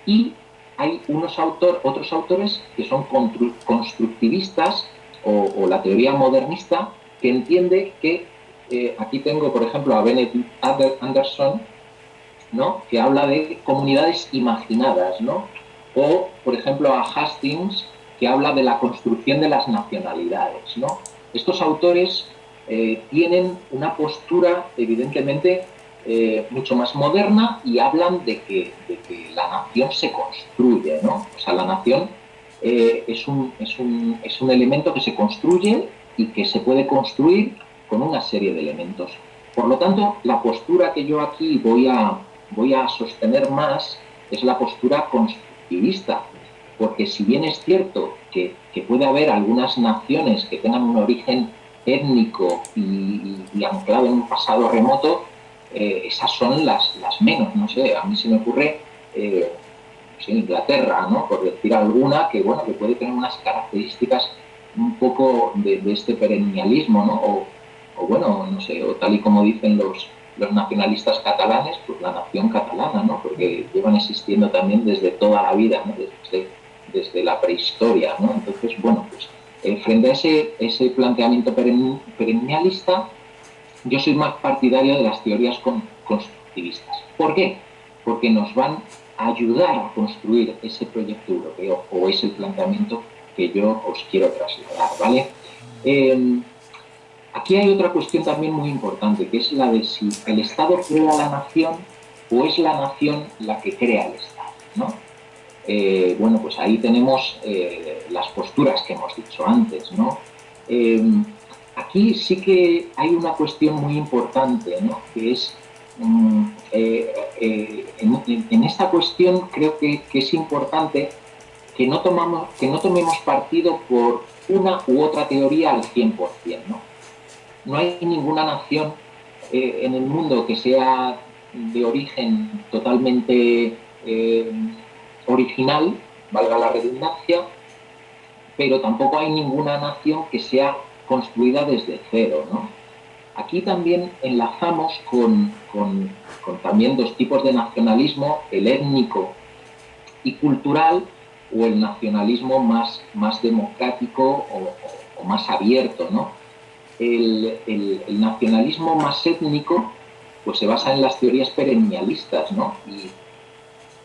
Y hay otros autores que son constructivistas o la teoría modernista, que entiende que, aquí tengo, por ejemplo, a Benedict Anderson, ¿no?, que habla de comunidades imaginadas, ¿no? O, por ejemplo, a Hastings, que habla de la construcción de las nacionalidades, ¿no? Estos autores tienen una postura, evidentemente, mucho más moderna, y hablan de que la nación se construye, ¿no? O sea, la nación es un elemento que se construye y que se puede construir con una serie de elementos. Por lo tanto, la postura que yo aquí voy a sostener más es la postura constructivista, porque si bien es cierto que puede haber algunas naciones que tengan un origen étnico y anclado en un pasado remoto, esas son las menos, no sé, a mí se me ocurre Inglaterra, ¿no?, por decir alguna, que bueno, que puede tener unas características un poco de este perennialismo, ¿no? O bueno, no sé, o tal y como dicen los nacionalistas catalanes, pues la nación catalana, ¿no?, porque llevan existiendo también desde toda la vida, ¿no?, desde la prehistoria, ¿no? Entonces, bueno, pues frente a ese planteamiento perennialista, yo soy más partidario de las teorías constructivistas. ¿Por qué? Porque nos van a ayudar a construir ese proyecto europeo, o ese planteamiento que yo os quiero trasladar, ¿vale? Aquí hay otra cuestión también muy importante, que es la de si el Estado crea la nación o es la nación la que crea el Estado, ¿no? Bueno, pues ahí tenemos las posturas que hemos dicho antes, ¿no? Aquí sí que hay una cuestión muy importante, ¿no?, que es, en esta cuestión creo que es importante que no tomemos partido por una u otra teoría al 100%, ¿no? No hay ninguna nación en el mundo que sea de origen totalmente original, valga la redundancia, pero tampoco hay ninguna nación que sea construida desde cero, ¿no? Aquí también enlazamos con también dos tipos de nacionalismo, el étnico y cultural, o el nacionalismo más democrático o más abierto, ¿no? El nacionalismo más étnico pues se basa en las teorías perennialistas, ¿no?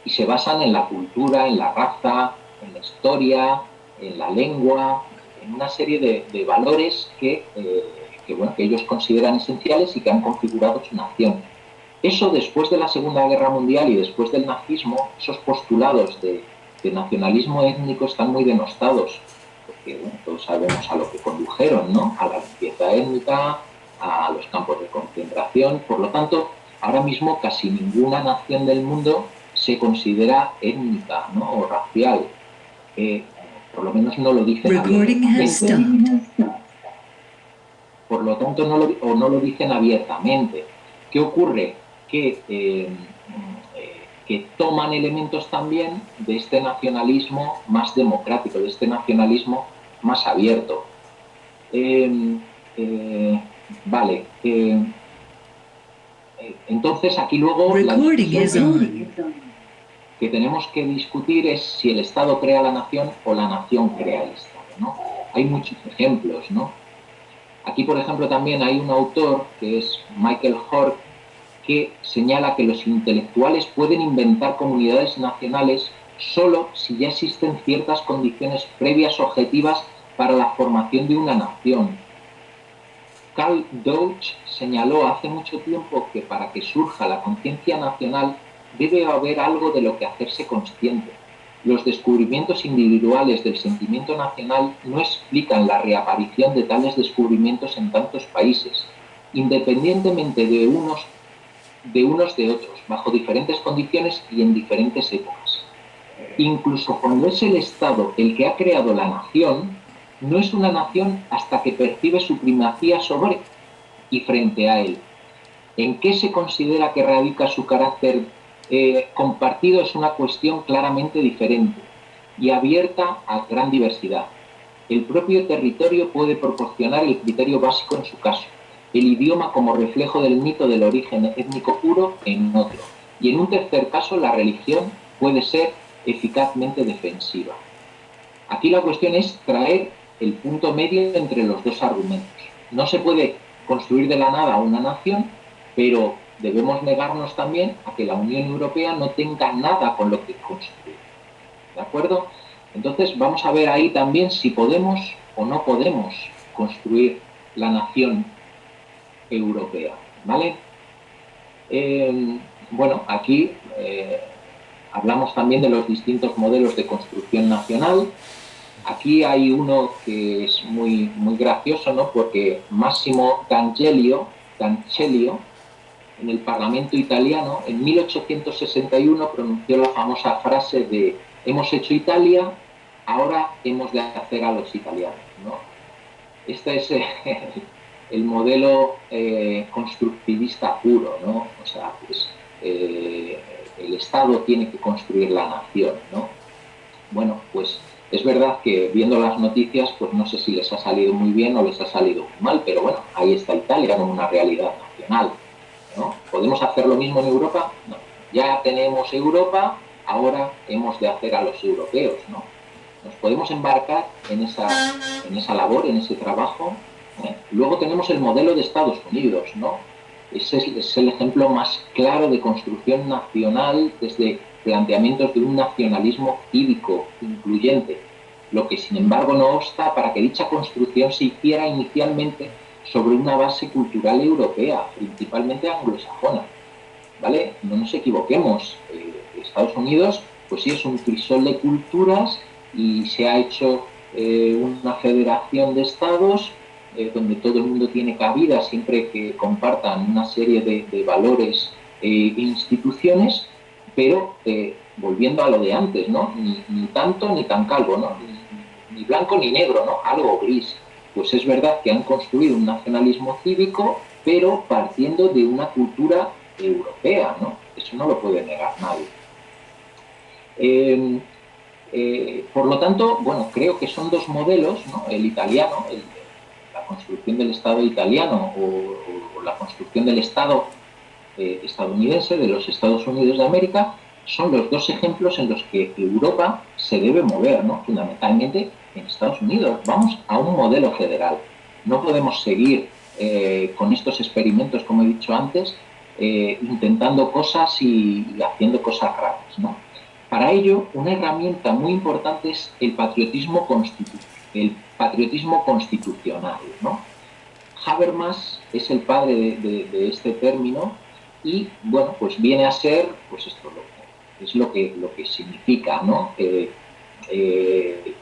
Y se basan en la cultura, en la raza, en la historia, en la lengua, en una serie de valores que ellos consideran esenciales y que han configurado su nación. Eso, después de la Segunda Guerra Mundial y después del nazismo, esos postulados de nacionalismo étnico están muy denostados, porque bueno, todos sabemos a lo que condujeron, ¿no? A la limpieza étnica, a los campos de concentración. Por lo tanto, ahora mismo casi ninguna nación del mundo se considera étnica, ¿no?, o racial. Por lo menos no lo dicen abiertamente. Por lo tanto, no lo dicen abiertamente. ¿Qué ocurre? Que toman elementos también de este nacionalismo más democrático, de este nacionalismo más abierto. Vale. Entonces, aquí luego la discusión que tenemos que discutir es si el Estado crea la nación o la nación crea el Estado, ¿no? Hay muchos ejemplos, ¿no? Aquí, por ejemplo, también hay un autor, que es Michael Hort, que señala que los intelectuales pueden inventar comunidades nacionales solo si ya existen ciertas condiciones previas objetivas para la formación de una nación. Karl Deutsch señaló hace mucho tiempo que para que surja la conciencia nacional debe haber algo de lo que hacerse consciente. Los descubrimientos individuales del sentimiento nacional no explican la reaparición de tales descubrimientos en tantos países, independientemente de unos de otros, bajo diferentes condiciones y en diferentes épocas. Incluso cuando es el Estado el que ha creado la nación, no es una nación hasta que percibe su primacía sobre y frente a él. ¿En qué se considera que radica su carácter compartido es una cuestión claramente diferente y abierta a gran diversidad. El propio territorio puede proporcionar el criterio básico en su caso, el idioma como reflejo del mito del origen étnico puro en otro, y en un tercer caso la religión puede ser eficazmente defensiva. Aquí la cuestión es traer el punto medio entre los dos argumentos. No se puede construir de la nada una nación, pero debemos negarnos también a que la Unión Europea no tenga nada con lo que construir. ¿De acuerdo? Entonces vamos a ver ahí también si podemos o no podemos construir la nación europea. ¿Vale? Bueno, aquí hablamos también de los distintos modelos de construcción nacional. Aquí hay uno que es muy gracioso, ¿no? Porque Massimo D'Ancellio, en el Parlamento italiano, en 1861 pronunció la famosa frase de «Hemos hecho Italia, ahora hemos de hacer a los italianos», ¿no? Este es el modelo constructivista puro, ¿no? O sea, pues, el Estado tiene que construir la nación, ¿no? Bueno, pues es verdad que viendo las noticias, pues no sé si les ha salido muy bien o les ha salido muy mal, pero bueno, ahí está Italia como una realidad nacional, ¿no? ¿Podemos hacer lo mismo en Europa? No. Ya tenemos Europa, ahora hemos de hacer a los europeos, ¿no? Nos podemos embarcar en esa labor, en ese trabajo. Luego tenemos el modelo de Estados Unidos, ¿no? Ese es el ejemplo más claro de construcción nacional desde planteamientos de un nacionalismo cívico incluyente, lo que sin embargo no obsta para que dicha construcción se hiciera inicialmente sobre una base cultural europea, principalmente anglosajona, ¿vale? No nos equivoquemos, Estados Unidos pues sí es un crisol de culturas y se ha hecho una federación de estados donde todo el mundo tiene cabida siempre que compartan una serie de valores e instituciones, pero volviendo a lo de antes, ¿no? Ni tanto ni tan calvo, ¿no? Ni blanco ni negro, ¿no? Algo gris. Pues es verdad que han construido un nacionalismo cívico, pero partiendo de una cultura europea, ¿no? Eso no lo puede negar nadie. Por lo tanto, bueno, creo que son dos modelos, ¿no? El italiano, la construcción del Estado italiano o la construcción del Estado estadounidense, de los Estados Unidos de América, son los dos ejemplos en los que Europa se debe mover, ¿no? Fundamentalmente en Estados Unidos. Vamos a un modelo federal. No podemos seguir con estos experimentos, como he dicho antes, intentando cosas y haciendo cosas raras, ¿no? Para ello, una herramienta muy importante es el patriotismo constitucional, ¿no? Habermas es el padre de este término y, bueno, pues viene a ser, pues esto es lo que significa, ¿no?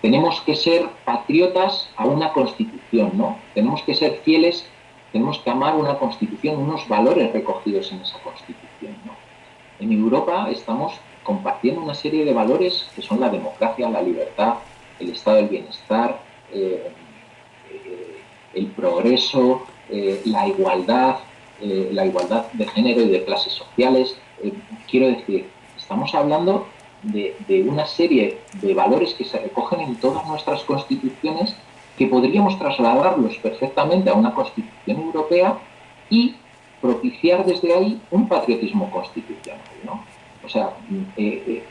Tenemos que ser patriotas a una constitución, ¿no? Tenemos que ser fieles, tenemos que amar una constitución, unos valores recogidos en esa constitución, ¿no? En Europa estamos compartiendo una serie de valores que son la democracia, la libertad, el estado del bienestar, el progreso, la igualdad de género y de clases sociales. Quiero decir, estamos hablando de una serie de valores que se recogen en todas nuestras constituciones que podríamos trasladarlos perfectamente a una constitución europea y propiciar desde ahí un patriotismo constitucional, ¿no? O sea,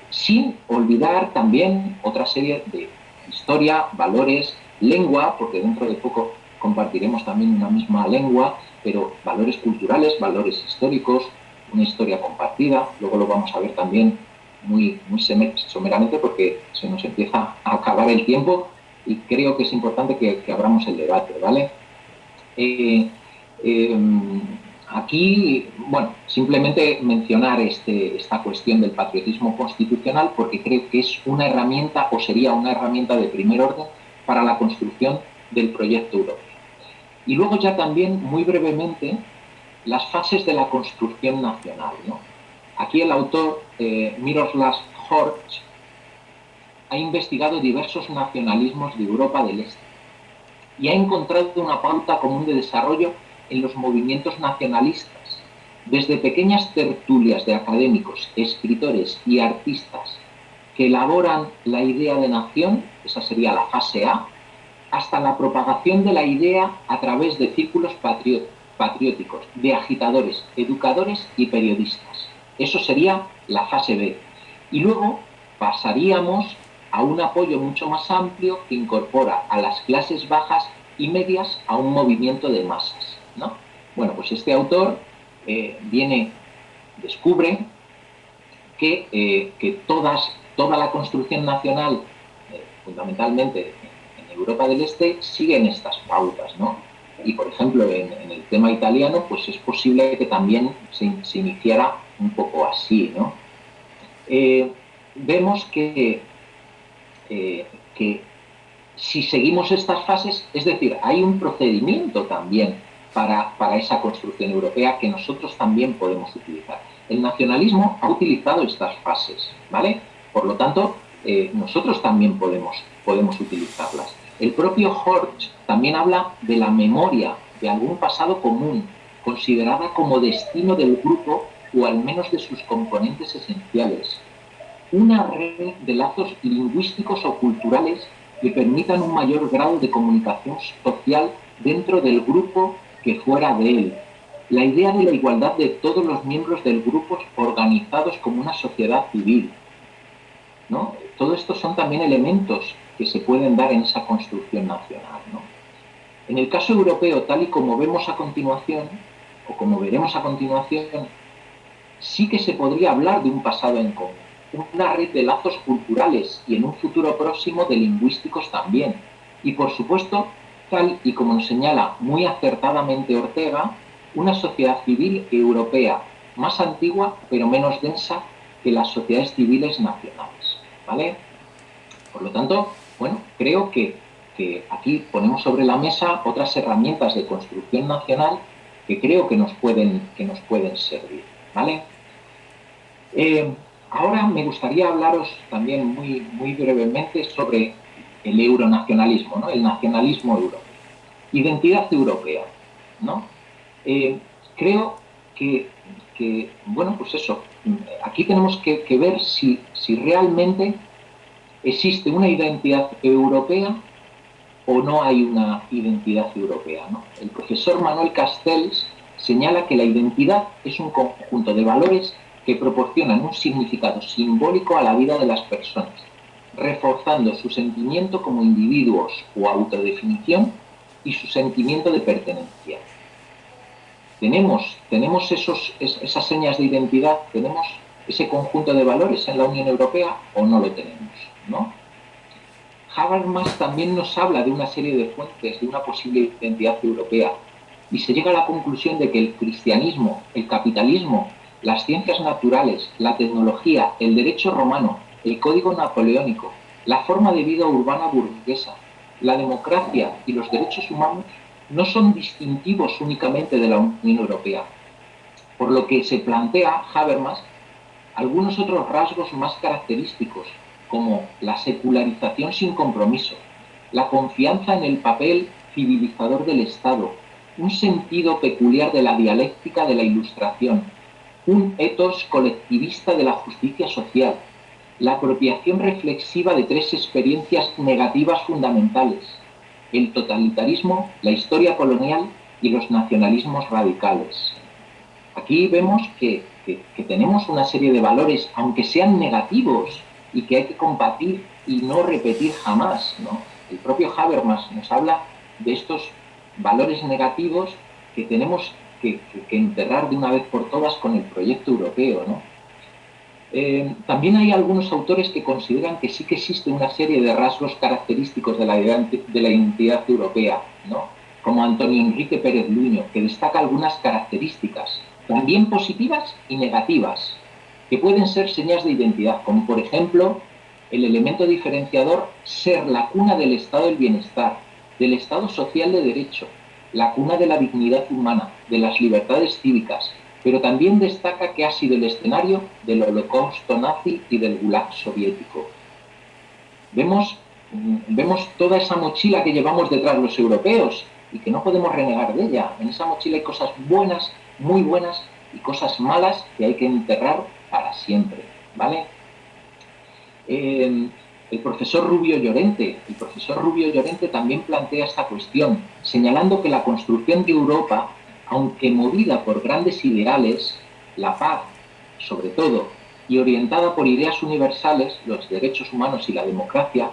sin olvidar también otra serie de historia, valores, lengua, porque dentro de poco compartiremos también una misma lengua, pero valores culturales, valores históricos, una historia compartida. Luego lo vamos a ver también muy someramente porque se nos empieza a acabar el tiempo y creo que es importante que abramos el debate, ¿vale? Aquí, bueno, simplemente mencionar esta cuestión del patriotismo constitucional porque creo que es una herramienta o sería una herramienta de primer orden para la construcción del proyecto europeo. Y luego ya también, muy brevemente, las fases de la construcción nacional, ¿no? Aquí el autor, Miroslav Horch, ha investigado diversos nacionalismos de Europa del Este y ha encontrado una pauta común de desarrollo en los movimientos nacionalistas desde pequeñas tertulias de académicos, escritores y artistas que elaboran la idea de nación, esa sería la fase A, hasta la propagación de la idea a través de círculos patrióticos, de agitadores, educadores y periodistas. Eso sería la fase B. Y luego pasaríamos a un apoyo mucho más amplio que incorpora a las clases bajas y medias a un movimiento de masas, ¿no? Bueno, pues este autor descubre que toda la construcción nacional, fundamentalmente en Europa del Este, siguen estas pautas, ¿no? Y, por ejemplo, en el tema italiano, pues es posible que también se iniciara un poco así, ¿no? Vemos que si seguimos estas fases, es decir, hay un procedimiento también para esa construcción europea que nosotros también podemos utilizar. El nacionalismo ha utilizado estas fases, ¿vale? Por lo tanto, nosotros también podemos utilizarlas. El propio Horch también habla de la memoria de algún pasado común, considerada como destino del grupo o al menos de sus componentes esenciales. Una red de lazos lingüísticos o culturales que permitan un mayor grado de comunicación social dentro del grupo que fuera de él. La idea de la igualdad de todos los miembros del grupo organizados como una sociedad civil, ¿no? Todo esto son también elementos que se pueden dar en esa construcción nacional, ¿no? En el caso europeo, tal y como vemos a continuación, o como veremos a continuación, sí que se podría hablar de un pasado en común, una red de lazos culturales y en un futuro próximo de lingüísticos también. Y por supuesto, tal y como nos señala muy acertadamente Ortega, una sociedad civil europea más antigua pero menos densa que las sociedades civiles nacionales, ¿vale? Por lo tanto, bueno, creo que aquí ponemos sobre la mesa otras herramientas de construcción nacional que creo que nos pueden servir, ¿vale? Ahora me gustaría hablaros también muy brevemente sobre el euronacionalismo, ¿no? El nacionalismo europeo. Identidad europea, ¿no? Creo que, bueno, pues eso, aquí tenemos que ver si realmente existe una identidad europea o no hay una identidad europea, ¿no? El profesor Manuel Castells señala que la identidad es un conjunto de valores que proporcionan un significado simbólico a la vida de las personas, reforzando su sentimiento como individuos o autodefinición y su sentimiento de pertenencia. ¿Tenemos esas señas de identidad? ¿Tenemos ese conjunto de valores en la Unión Europea o no lo tenemos, ¿no? Habermas también nos habla de una serie de fuentes de una posible identidad europea y se llega a la conclusión de que el cristianismo, el capitalismo, las ciencias naturales, la tecnología, el derecho romano, el código napoleónico, la forma de vida urbana burguesa, la democracia y los derechos humanos no son distintivos únicamente de la Unión Europea, por lo que se plantea Habermas algunos otros rasgos más característicos, como la secularización sin compromiso, la confianza en el papel civilizador del Estado, un sentido peculiar de la dialéctica de la Ilustración, un ethos colectivista de la justicia social, la apropiación reflexiva de tres experiencias negativas fundamentales: el totalitarismo, la historia colonial y los nacionalismos radicales. Aquí vemos que tenemos una serie de valores, aunque sean negativos, y que hay que combatir y no repetir jamás, ¿no? El propio Habermas nos habla de estos valores negativos que tenemos que enterrar de una vez por todas con el proyecto europeo, ¿no? También hay algunos autores que consideran que sí que existe una serie de rasgos característicos de la identidad europea, ¿no? Como Antonio Enrique Pérez Luño, que destaca algunas características, también positivas y negativas, que pueden ser señas de identidad, como por ejemplo el elemento diferenciador ser la cuna del estado del bienestar, del estado social de derecho, la cuna de la dignidad humana, de las libertades cívicas, pero también destaca que ha sido el escenario del holocausto nazi y del gulag soviético. Vemos toda esa mochila que llevamos detrás los europeos y que no podemos renegar de ella. En esa mochila hay cosas buenas, muy buenas, y cosas malas que hay que enterrar para siempre, ¿vale? El profesor Rubio Llorente también plantea esta cuestión, señalando que la construcción de Europa, aunque movida por grandes ideales, la paz, sobre todo, y orientada por ideas universales, los derechos humanos y la democracia,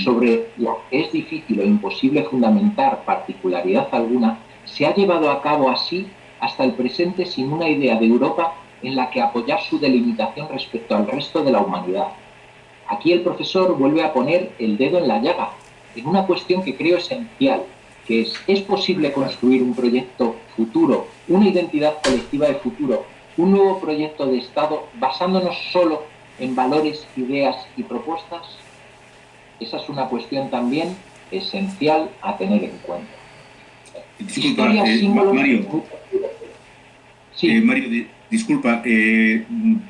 sobre lo que es difícil o imposible fundamentar particularidad alguna, se ha llevado a cabo así hasta el presente sin una idea de Europa en la que apoyar su delimitación respecto al resto de la humanidad. Aquí el profesor vuelve a poner el dedo en la llaga, en una cuestión que creo esencial, que es posible construir un proyecto futuro, una identidad colectiva de futuro, un nuevo proyecto de Estado basándonos solo en valores, ideas y propuestas. Esa es una cuestión también esencial a tener en cuenta. Disculpa, Mario. Sí. Mario, disculpa,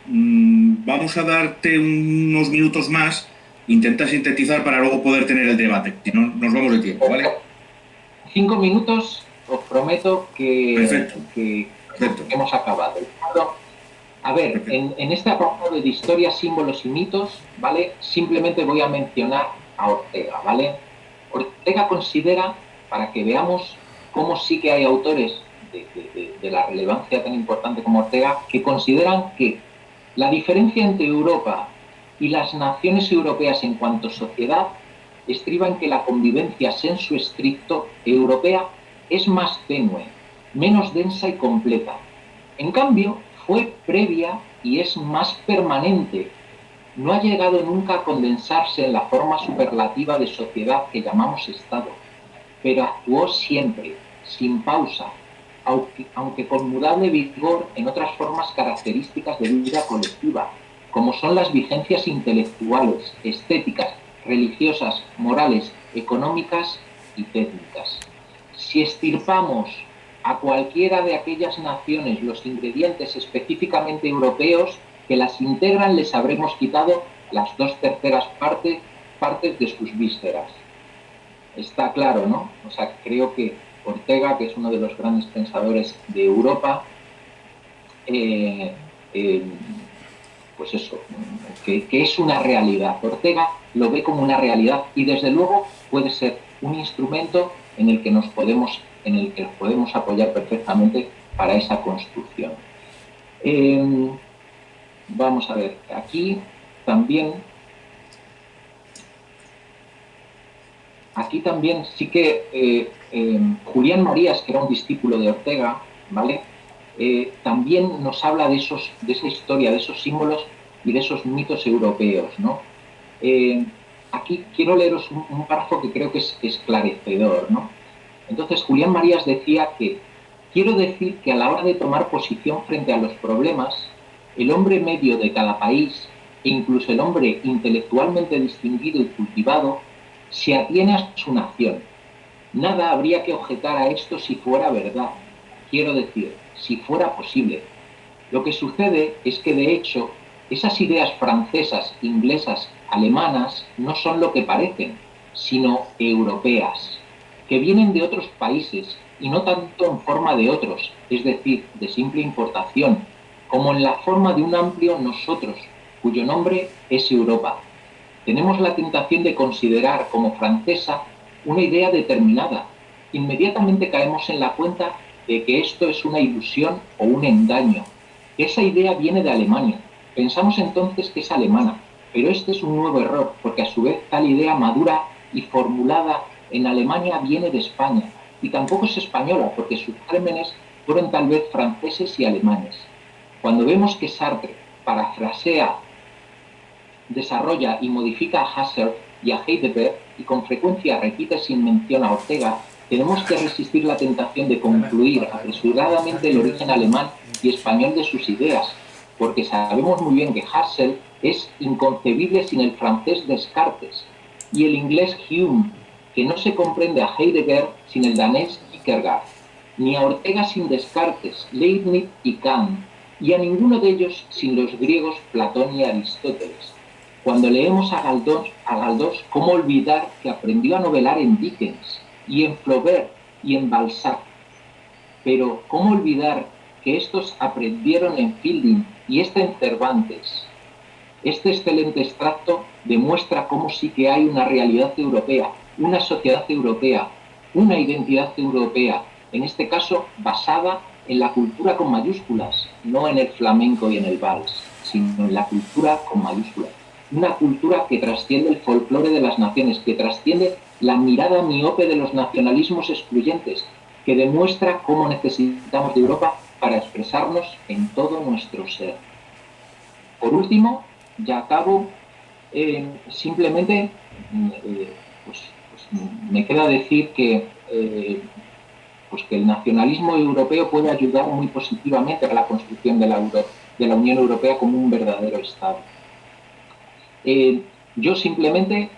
vamos a darte unos minutos más, intenta sintetizar para luego poder tener el debate, si no nos vamos de tiempo, ¿vale? 5 minutos, os prometo que, Perfecto. que Perfecto. hemos acabado. A ver, en este apartado de historia, símbolos y mitos, ¿vale? Simplemente voy a mencionar a Ortega, ¿vale? Ortega considera, para que veamos cómo sí que hay autores de la relevancia tan importante como Ortega, que consideran que la diferencia entre Europa y las naciones europeas en cuanto a sociedad estriba en que la convivencia sensu stricto europea es más tenue, menos densa y completa. En cambio, fue previa y es más permanente. No ha llegado nunca a condensarse en la forma superlativa de sociedad que llamamos Estado, pero actuó siempre, sin pausa, aunque con mudable vigor en otras formas características de vida colectiva, como son las vigencias intelectuales, estéticas, religiosas, morales, económicas y técnicas. Si extirpamos a cualquiera de aquellas naciones los ingredientes específicamente europeos que las integran, les habremos quitado las 2/3 partes de sus vísceras. Está claro, ¿no? O sea, creo que Ortega, que es uno de los grandes pensadores de Europa, pues eso, que es una realidad. Ortega lo ve como una realidad y desde luego puede ser un instrumento en el que nos podemos apoyar perfectamente para esa construcción. Vamos a ver, aquí también sí que Julián Marías, que era un discípulo de Ortega, ¿vale? También nos habla de esa historia, de esos símbolos y de esos mitos europeos, ¿no? Aquí quiero leeros un párrafo que creo que es esclarecedor, ¿no? Entonces, Julián Marías decía que quiero decir que a la hora de tomar posición frente a los problemas, el hombre medio de cada país, e incluso el hombre intelectualmente distinguido y cultivado, se atiene a su nación. Nada habría que objetar a esto si fuera verdad. Quiero decir, si fuera posible. Lo que sucede es que, de hecho, esas ideas francesas, inglesas, alemanas, no son lo que parecen, sino europeas, que vienen de otros países y no tanto en forma de otros, es decir, de simple importación, como en la forma de un amplio nosotros, cuyo nombre es Europa. Tenemos la tentación de considerar como francesa una idea determinada. Inmediatamente caemos en la cuenta de que esto es una ilusión o un engaño. Esa idea viene de Alemania. Pensamos entonces que es alemana, pero este es un nuevo error, porque a su vez tal idea madura y formulada en Alemania viene de España, y tampoco es española, porque sus gérmenes fueron tal vez franceses y alemanes. Cuando vemos que Sartre parafrasea, desarrolla y modifica a Husserl y a Heidegger, y con frecuencia repite sin mención a Ortega, tenemos que resistir la tentación de concluir apresuradamente el origen alemán y español de sus ideas, porque sabemos muy bien que Husserl es inconcebible sin el francés Descartes, y el inglés Hume, que no se comprende a Heidegger sin el danés Kierkegaard, ni a Ortega sin Descartes, Leibniz y Kant, y a ninguno de ellos sin los griegos Platón y Aristóteles. Cuando leemos a Galdós, ¿cómo olvidar que aprendió a novelar en Dickens, y en Flaubert, y en Balzac? Pero ¿cómo olvidar que estos aprendieron en Fielding y este en Cervantes. Este excelente extracto demuestra cómo sí que hay una realidad europea, una sociedad europea, una identidad europea, en este caso basada en la cultura con mayúsculas, no en el flamenco y en el vals, sino en la cultura con mayúsculas. Una cultura que trasciende el folclore de las naciones, que trasciende la mirada miope de los nacionalismos excluyentes, que demuestra cómo necesitamos de Europa para expresarnos en todo nuestro ser. Por último, ya acabo, simplemente pues me queda decir que el nacionalismo europeo puede ayudar muy positivamente a la construcción de la Unión Europea como un verdadero Estado. Yo simplemente,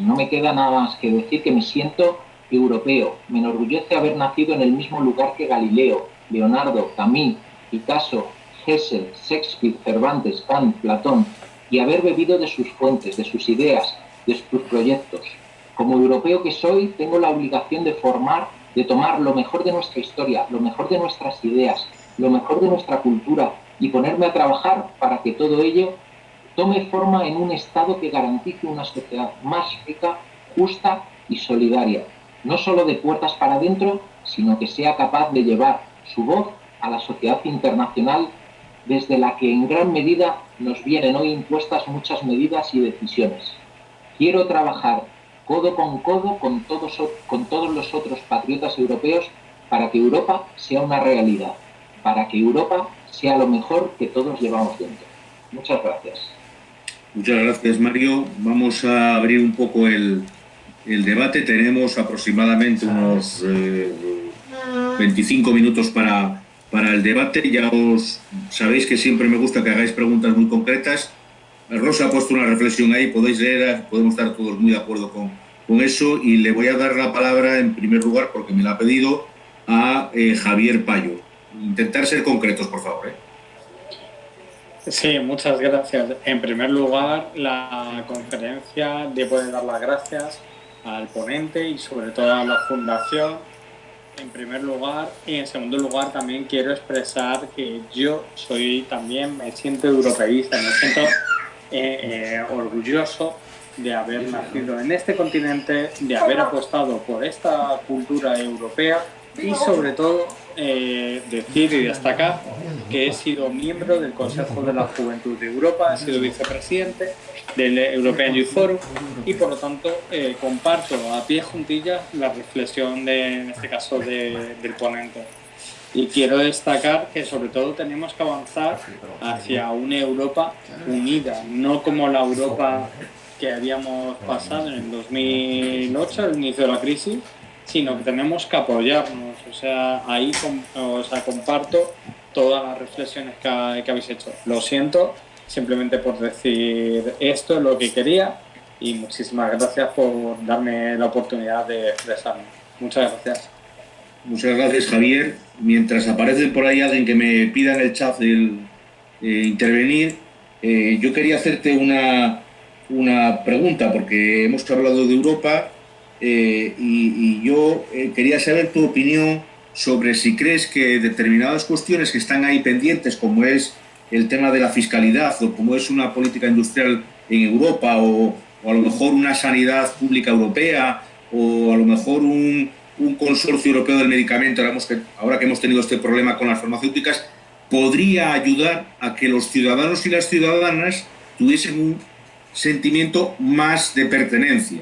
no me queda nada más que decir que me siento europeo. Me enorgullece haber nacido en el mismo lugar que Galileo, Leonardo, Camus, Picasso, Hessel, Shakespeare, Cervantes, Kant, Platón, y haber bebido de sus fuentes, de sus ideas, de sus proyectos. Como europeo que soy, tengo la obligación de tomar lo mejor de nuestra historia, lo mejor de nuestras ideas, lo mejor de nuestra cultura y ponerme a trabajar para que todo ello tome forma en un Estado que garantice una sociedad más rica, justa y solidaria. No solo de puertas para adentro, sino que sea capaz de llevar su voz a la sociedad internacional desde la que en gran medida nos vienen hoy impuestas muchas medidas y decisiones. Quiero trabajar codo con todos los otros patriotas europeos para que Europa sea una realidad, para que Europa sea lo mejor que todos llevamos dentro. Muchas gracias. Muchas gracias, Mario. Vamos a abrir un poco el debate. Tenemos aproximadamente unos 25 minutos para el debate. Ya os sabéis que siempre me gusta que hagáis preguntas muy concretas. Rosa ha puesto una reflexión ahí, podéis leer, podemos estar todos muy de acuerdo con eso, y le voy a dar la palabra en primer lugar, porque me la ha pedido, a Javier Payo. Intentar ser concretos, por favor. Sí, muchas gracias. En primer lugar, la conferencia, debo de dar las gracias al ponente y sobre todo a la Fundación, en primer lugar, y en segundo lugar también quiero expresar que yo me siento europeísta, me siento orgulloso de haber nacido en este continente, de haber apostado por esta cultura europea y sobre todo decir y destacar que he sido miembro del Consejo de la Juventud de Europa, he sido vicepresidente del European Youth Forum y por lo tanto comparto a pie juntillas la reflexión en este caso del ponente. Y quiero destacar que sobre todo tenemos que avanzar hacia una Europa unida, no como la Europa que habíamos pasado en el 2008, al inicio de la crisis, sino que tenemos que apoyarnos. O sea, ahí comparto todas las reflexiones que habéis hecho. Lo siento, simplemente por decir esto es lo que quería y muchísimas gracias por darme la oportunidad de expresarme. Muchas gracias. Muchas gracias, Javier. Mientras aparece por ahí alguien que me pida en el chat intervenir, yo quería hacerte una pregunta, porque hemos hablado de Europa y yo quería saber tu opinión sobre si crees que determinadas cuestiones que están ahí pendientes, como es el tema de la fiscalidad o como es una política industrial en Europa o a lo mejor una sanidad pública europea o a lo mejor un consorcio europeo del medicamento, ahora que hemos tenido este problema con las farmacéuticas, podría ayudar a que los ciudadanos y las ciudadanas tuviesen un sentimiento más de pertenencia.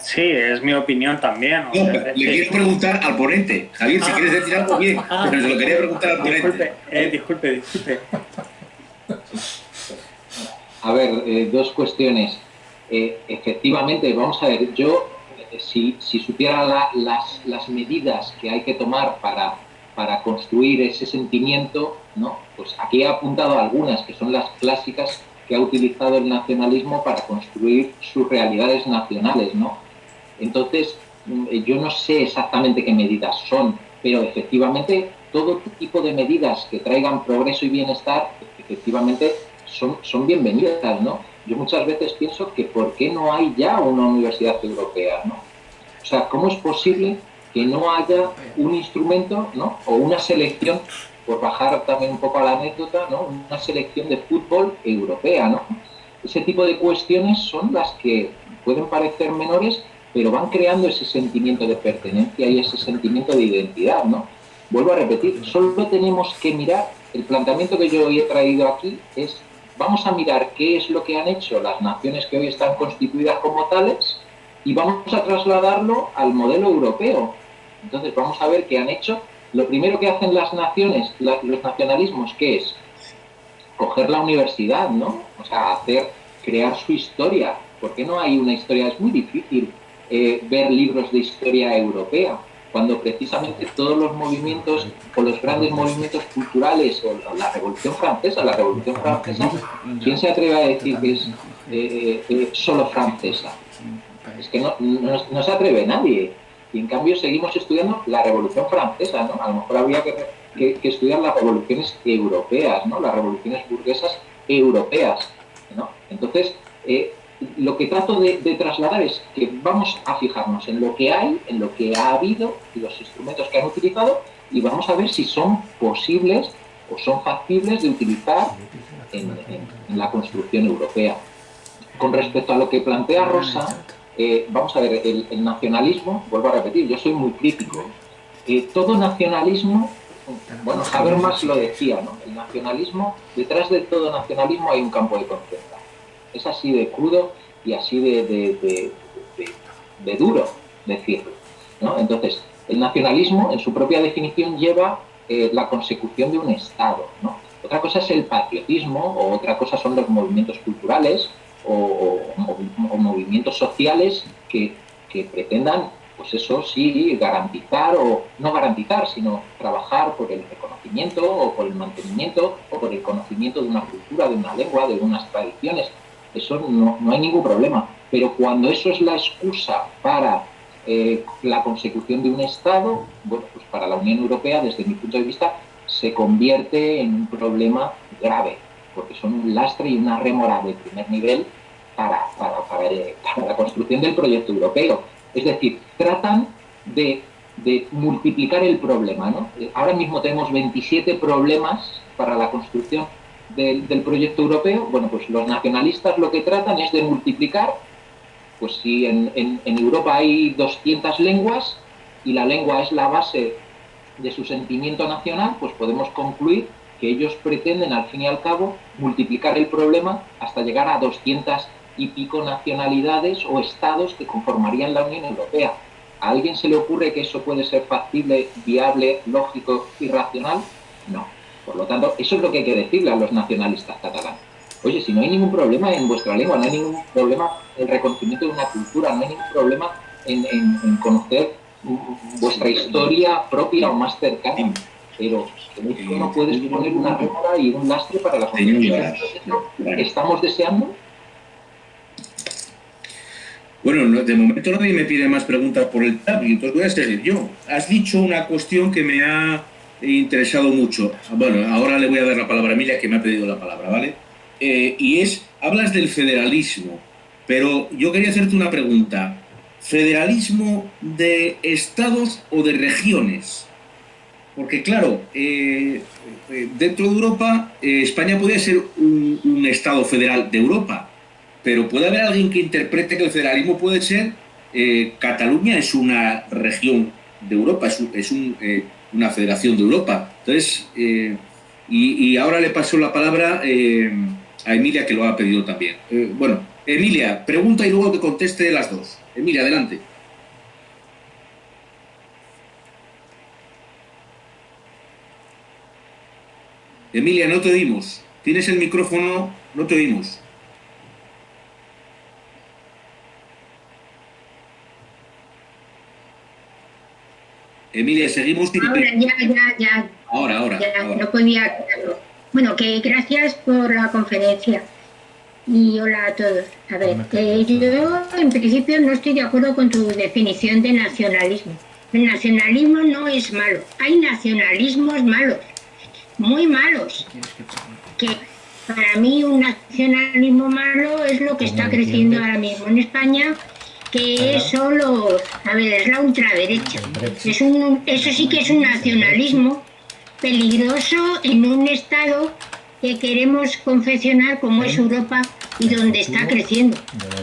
Sí, es mi opinión también. No, le quiero preguntar al ponente. Javier, si quieres decir algo, bien, pero se lo quería preguntar al ponente. Disculpe. A ver, dos cuestiones. Efectivamente, vamos a ver, yo si supiera las medidas que hay que tomar para construir ese sentimiento, ¿no? Pues aquí he apuntado algunas que son las clásicas que ha utilizado el nacionalismo para construir sus realidades nacionales, ¿no? Entonces, yo no sé exactamente qué medidas son, pero efectivamente todo tipo de medidas que traigan progreso y bienestar, efectivamente son bienvenidas, ¿no? Yo muchas veces pienso que ¿por qué no hay ya una universidad europea, ¿no? O sea, ¿cómo es posible que no haya un instrumento, ¿no? O una selección, por bajar también un poco a la anécdota, ¿no? Una selección de fútbol europea, ¿no? Ese tipo de cuestiones son las que pueden parecer menores, pero van creando ese sentimiento de pertenencia y ese sentimiento de identidad, ¿no? Vuelvo a repetir, solo tenemos que mirar, el planteamiento que yo hoy he traído aquí es, vamos a mirar qué es lo que han hecho las naciones que hoy están constituidas como tales y vamos a trasladarlo al modelo europeo. Entonces vamos a ver qué han hecho. Lo primero que hacen las naciones, los nacionalismos, ¿qué es? Coger la universidad, ¿no? O sea, crear su historia. ¿Por qué no hay una historia? Es muy difícil ver libros de historia europea, cuando precisamente todos los movimientos o los grandes movimientos culturales o la Revolución Francesa, ¿quién se atreve a decir que es solo francesa? Es que no se atreve nadie. Y en cambio seguimos estudiando la Revolución Francesa, ¿no? A lo mejor habría que estudiar las revoluciones europeas, ¿no? Las revoluciones burguesas europeas, ¿no? Entonces, lo que trato de trasladar es que vamos a fijarnos en lo que hay, en lo que ha habido y los instrumentos que han utilizado y vamos a ver si son posibles o son factibles de utilizar en la construcción europea. Con respecto a lo que plantea Rosa, vamos a ver, el nacionalismo, vuelvo a repetir, yo soy muy crítico. Todo nacionalismo, bueno, Habermas lo decía, ¿no? El nacionalismo, detrás de todo nacionalismo hay un campo de concentración. Es así de crudo y así de duro decirlo, ¿no? Entonces, el nacionalismo, en su propia definición, lleva la consecución de un Estado, ¿no? Otra cosa es el patriotismo, o otra cosa son los movimientos culturales o movimientos sociales que pretendan, pues eso sí, garantizar o no garantizar, sino trabajar por el reconocimiento o por el mantenimiento o por el conocimiento de una cultura, de una lengua, de unas tradiciones. Eso no hay ningún problema. Pero cuando eso es la excusa para la consecución de un Estado, bueno, pues para la Unión Europea, desde mi punto de vista, se convierte en un problema grave, porque son un lastre y una rémora de primer nivel para la construcción del proyecto europeo. Es decir, tratan de multiplicar el problema, ¿no? Ahora mismo tenemos 27 problemas para la construcción del proyecto europeo. Bueno, pues los nacionalistas lo que tratan es de multiplicar. Pues si en Europa hay 200 lenguas y la lengua es la base de su sentimiento nacional, pues podemos concluir que ellos pretenden, al fin y al cabo, multiplicar el problema hasta llegar a 200 y pico nacionalidades o estados que conformarían la Unión Europea. ¿A alguien se le ocurre que eso puede ser factible, viable, lógico y racional? No. Por lo tanto, eso es lo que hay que decirle a los nacionalistas catalanes. Oye, si no hay ningún problema en vuestra lengua, no hay ningún problema en el reconocimiento de una cultura, no hay ningún problema en conocer vuestra historia propia o más cercana, pero no puedes poner una rémora y un lastre para la construcción. ¿Estamos deseando? Bueno, de momento nadie me pide más preguntas por el tab, y entonces voy a seguir yo. Has dicho una cuestión que me ha interesado mucho. Bueno, ahora le voy a dar la palabra a Emilia, que me ha pedido la palabra, ¿vale? Y hablas del federalismo, pero yo quería hacerte una pregunta. ¿Federalismo de estados o de regiones? Porque claro, dentro de Europa, España podría ser un estado federal de Europa, pero puede haber alguien que interprete que el federalismo puede ser Cataluña es una región de Europa, es una federación de Europa. Entonces, y ahora le paso la palabra a Emilia, que lo ha pedido también. Bueno, Emilia, pregunta y luego que conteste las dos. Emilia, adelante. Emilia, no te oímos. Tienes el micrófono, no te oímos. Emilia, seguimos. Ahora, ya. Ahora. No podía hacerlo. Bueno, que gracias por la conferencia. Y hola a todos. A ver, yo en principio no estoy de acuerdo con tu definición de nacionalismo. El nacionalismo no es malo. Hay nacionalismos malos, muy malos. Que para mí un nacionalismo malo es lo que está creciendo ahora mismo en España que son los, a ver, es la ultraderecha. Eso sí que es un nacionalismo peligroso en un estado que queremos confeccionar como es Europa y donde está creciendo.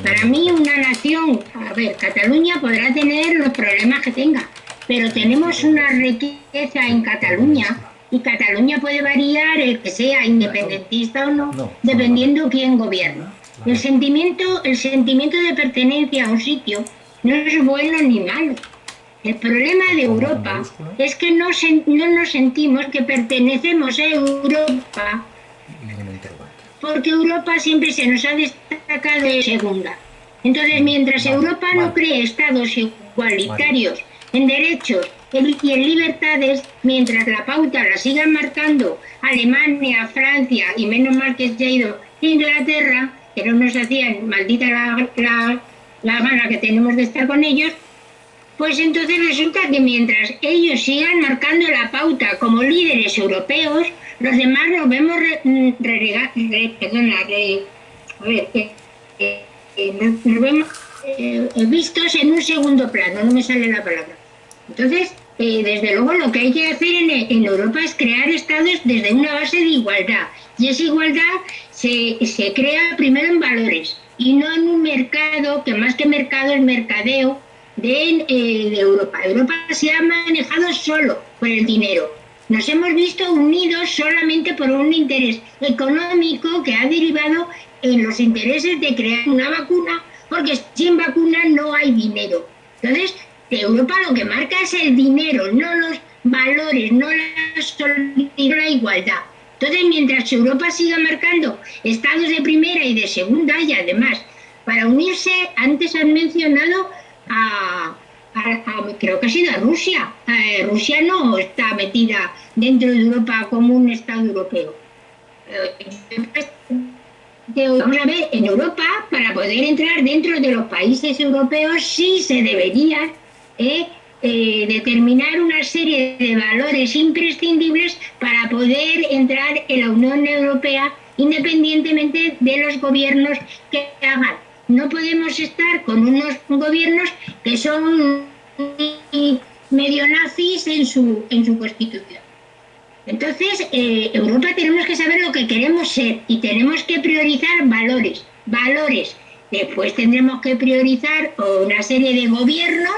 Para mí una nación, a ver, Cataluña podrá tener los problemas que tenga, pero tenemos una riqueza en Cataluña y Cataluña puede variar el que sea independentista o no, dependiendo quién gobierna. El sentimiento de pertenencia a un sitio no es bueno ni malo. El problema de Europa es que no nos sentimos que pertenecemos a Europa, porque Europa siempre se nos ha destacado de segunda. Entonces, mientras Europa no cree estados igualitarios en derechos y en libertades, mientras la pauta la sigan marcando Alemania, Francia y menos mal que se ha ido Inglaterra, que no nos hacían maldita la gana que tenemos de estar con ellos, pues entonces resulta que mientras ellos sigan marcando la pauta como líderes europeos, los demás nos vemos nos vemos vistos en un segundo plano, no me sale la palabra. Entonces, desde luego lo que hay que hacer en Europa es crear estados desde una base de igualdad. Y esa igualdad se crea primero en valores y no en un mercado, que más que mercado es mercadeo de Europa. Europa se ha manejado solo por el dinero. Nos hemos visto unidos solamente por un interés económico que ha derivado en los intereses de crear una vacuna, porque sin vacuna no hay dinero. Entonces, Europa lo que marca es el dinero, no los valores, no la igualdad. Entonces, mientras Europa siga marcando estados de primera y de segunda, y además, para unirse, antes han mencionado creo que ha sido a Rusia. Rusia no está metida dentro de Europa como un estado europeo. Vamos a ver, en Europa, para poder entrar dentro de los países europeos, sí se debería determinar una serie de valores imprescindibles para poder entrar en la Unión Europea, independientemente de los gobiernos que hagan. No podemos estar con unos gobiernos que son medio nazis en su constitución. Entonces, Europa tenemos que saber lo que queremos ser y tenemos que priorizar valores. Después tendremos que priorizar una serie de gobiernos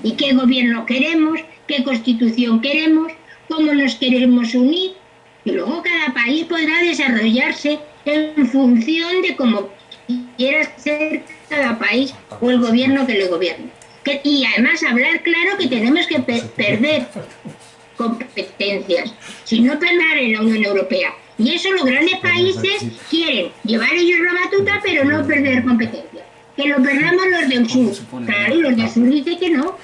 y qué gobierno queremos, qué constitución queremos, cómo nos queremos unir. Y luego cada país podrá desarrollarse en función de cómo quiera ser cada país o el gobierno que le gobierne. Y además hablar claro que tenemos que perder competencias, si no perder en la Unión Europea. Y eso los grandes países quieren llevar ellos la batuta, pero no perder competencias. Que lo perdamos los del sur. Claro, y los del sur dicen que no.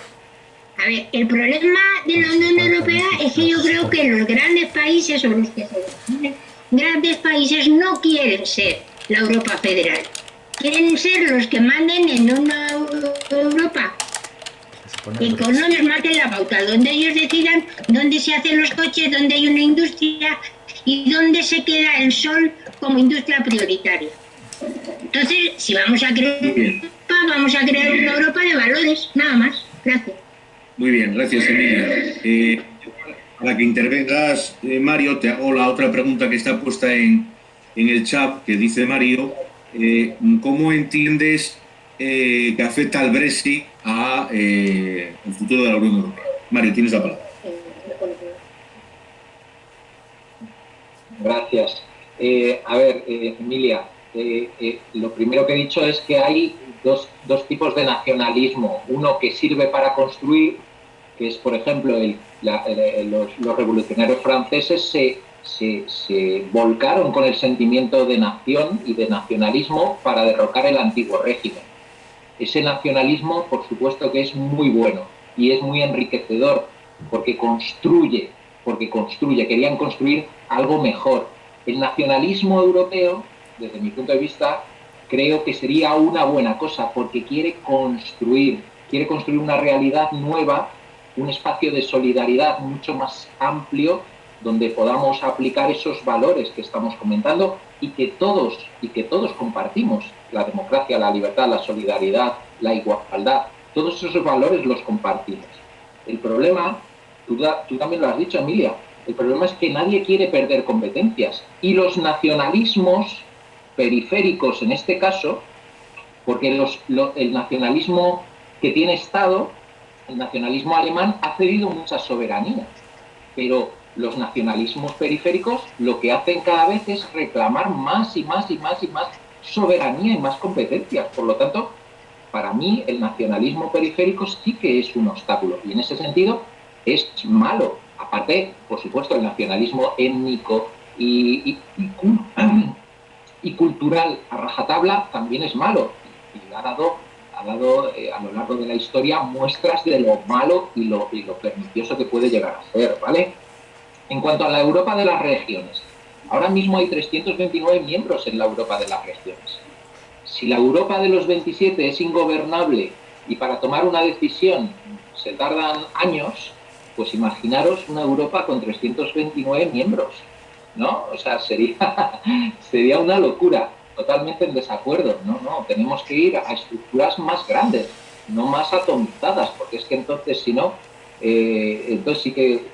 A ver, el problema de la Unión Europea es que yo creo que los grandes países, o los que se grandes países, no quieren ser la Europa federal. Quieren ser los que manden en una Europa que con ellos marquen la pauta, donde ellos decidan dónde se hacen los coches, dónde hay una industria y dónde se queda el sol como industria prioritaria. Entonces, si vamos a crear Europa, vamos a crear una Europa de valores, nada más. Gracias. Muy bien, gracias, Emilia. Para que intervengas, Mario, te hago la otra pregunta que está puesta en el chat, que dice Mario, ¿cómo entiendes que afecta al Brexit a el futuro de la Unión Europea? Mario, tienes la palabra. Gracias. A ver, Emilia, lo primero que he dicho es que hay dos tipos de nacionalismo. Uno que sirve para construir, que es, por ejemplo, los revolucionarios franceses se volcaron con el sentimiento de nación y de nacionalismo para derrocar el antiguo régimen. Ese nacionalismo, por supuesto, que es muy bueno y es muy enriquecedor porque construye, querían construir algo mejor. El nacionalismo europeo, desde mi punto de vista, creo que sería una buena cosa porque quiere construir una realidad nueva, un espacio de solidaridad mucho más amplio donde podamos aplicar esos valores que estamos comentando y que todos compartimos: la democracia, la libertad, la solidaridad, la igualdad. Todos esos valores los compartimos. El problema, tú también lo has dicho, Emilia, el problema es que nadie quiere perder competencias, y los nacionalismos periféricos en este caso, porque el nacionalismo que tiene Estado, el nacionalismo alemán, ha cedido mucha soberanía, pero los nacionalismos periféricos lo que hacen cada vez es reclamar más y más y más y más soberanía y más competencias. Por lo tanto, para mí el nacionalismo periférico sí que es un obstáculo, y en ese sentido es malo. Aparte, por supuesto, el nacionalismo étnico y cultural a rajatabla también es malo, y ha dado a lo largo de la historia muestras de lo malo y lo pernicioso que puede llegar a ser, ¿vale? En cuanto a la Europa de las regiones, ahora mismo hay 329 miembros en la Europa de las regiones. Si la Europa de los 27 es ingobernable y para tomar una decisión se tardan años, pues imaginaros una Europa con 329 miembros, ¿no? O sea, sería una locura, totalmente en desacuerdo. No, tenemos que ir a estructuras más grandes, no más atomizadas, porque es que entonces, si no, entonces sí que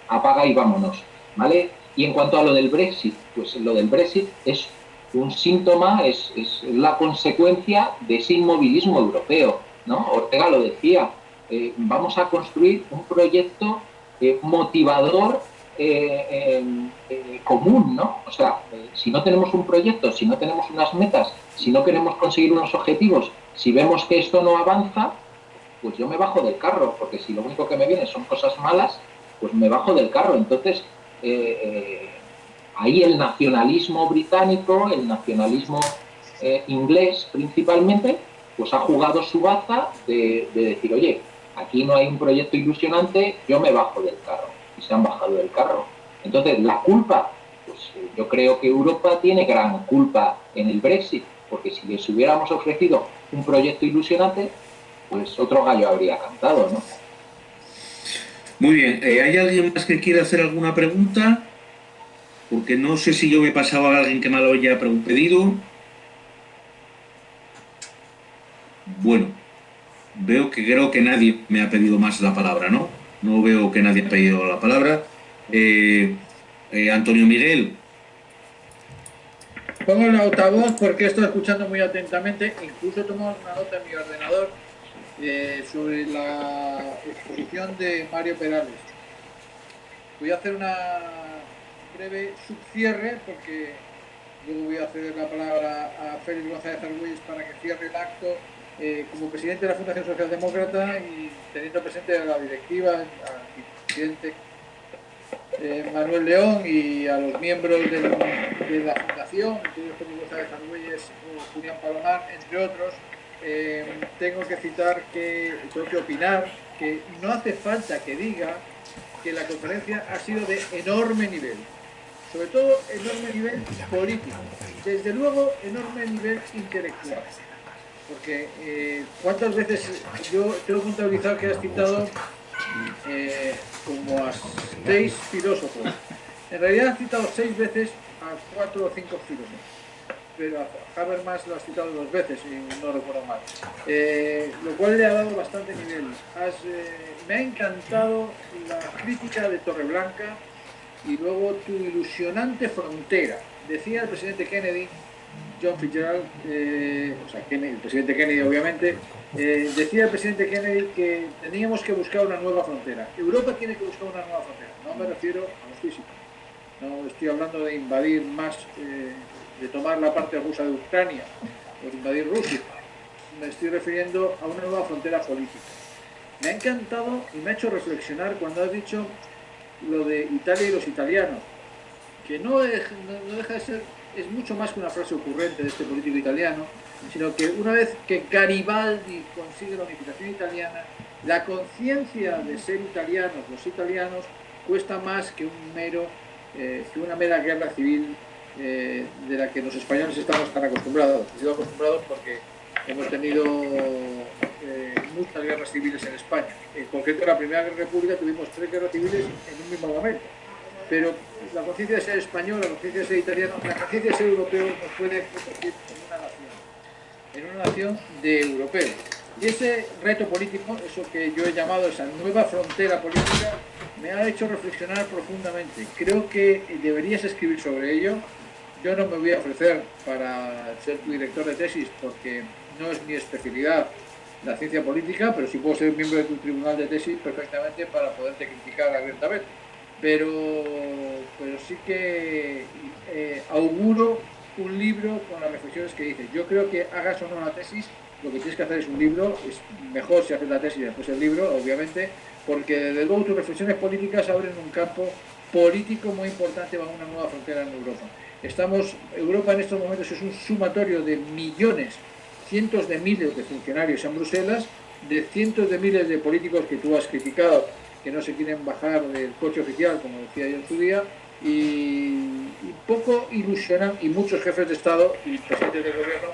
apaga y vámonos, ¿vale? Y en cuanto a lo del Brexit, pues lo del Brexit es un síntoma, es la consecuencia de ese inmovilismo europeo, ¿no? Ortega lo decía, vamos a construir un proyecto motivador común, ¿no? O sea, si no tenemos un proyecto, si no tenemos unas metas, si no queremos conseguir unos objetivos, si vemos que esto no avanza, pues yo me bajo del carro, porque si lo único que me viene son cosas malas, pues me bajo del carro. Entonces, ahí el nacionalismo británico, el nacionalismo inglés principalmente, pues ha jugado su baza de decir, oye, aquí no hay un proyecto ilusionante, yo me bajo del carro. Y se han bajado del carro. Entonces, la culpa, pues yo creo que Europa tiene gran culpa en el Brexit, porque si les hubiéramos ofrecido un proyecto ilusionante, pues otro gallo habría cantado, ¿no? Muy bien, ¿hay alguien más que quiera hacer alguna pregunta? Porque no sé si yo me pasaba a alguien que me lo haya pedido. Bueno, creo que nadie me ha pedido más la palabra, ¿no? No veo que nadie haya pedido la palabra. Antonio Miguel. Pongo el altavoz porque estoy escuchando muy atentamente, incluso tomo una nota en mi ordenador sobre la exposición de Mario Perales. Voy a hacer una breve subcierre porque luego voy a ceder la palabra a Félix González Argüelles para que cierre el acto como presidente de la Fundación Socialdemócrata y teniendo presente a la directiva, al presidente Manuel León y a los miembros de la Fundación, Félix González Argüelles o Julián Palomar, entre otros. Tengo que opinar que no hace falta que diga que la conferencia ha sido de enorme nivel, sobre todo enorme nivel político, desde luego enorme nivel intelectual, porque ¿cuántas veces yo tengo contabilizado que has citado como a 6 filósofos? En realidad has citado 6 veces a 4 o 5 filósofos, pero a Habermas lo has citado 2 veces, y no recuerdo mal, lo cual le ha dado bastante nivel. Me ha encantado la crítica de Torreblanca y luego tu ilusionante frontera. Decía el presidente Kennedy, John Fitzgerald, el presidente Kennedy obviamente, decía el presidente Kennedy que teníamos que buscar una nueva frontera. Europa tiene que buscar una nueva frontera. No me refiero a los físicos, no estoy hablando de invadir más, de tomar la parte rusa de Ucrania o de invadir Rusia. Me estoy refiriendo a una nueva frontera política. Me ha encantado y me ha hecho reflexionar cuando has dicho lo de Italia y los italianos, que no deja de ser, es mucho más que una frase ocurrente de este político italiano, sino que una vez que Garibaldi consigue la unificación italiana, la conciencia de ser italianos, los italianos, cuesta más que que una mera guerra civil de la que los españoles estamos tan acostumbrados. He sido acostumbrados porque hemos tenido muchas guerras civiles en España. En concreto, en la Primera República tuvimos 3 guerras civiles en un mismo momento. pero la conciencia de ser español, la conciencia de ser italiano, la conciencia de ser europeo nos puede convertir en una nación de europeos. Y ese reto político, eso que yo he llamado esa nueva frontera política, me ha hecho reflexionar profundamente. Creo que deberías escribir sobre ello. Yo no me voy a ofrecer para ser tu director de tesis porque no es mi especialidad la ciencia política, pero sí puedo ser miembro de tu tribunal de tesis perfectamente para poderte criticar abiertamente. Pero sí que auguro un libro con las reflexiones que dices. Yo creo que hagas o no la tesis, lo que tienes que hacer es un libro. Es mejor si haces la tesis y después el libro, obviamente, porque desde luego tus reflexiones políticas abren un campo político muy importante para una nueva frontera en Europa. Europa en estos momentos es un sumatorio de millones, cientos de miles de funcionarios en Bruselas, de cientos de miles de políticos que tú has criticado, que no se quieren bajar del coche oficial, como decía yo en su día, y poco ilusionan, y muchos jefes de Estado y presidentes del gobierno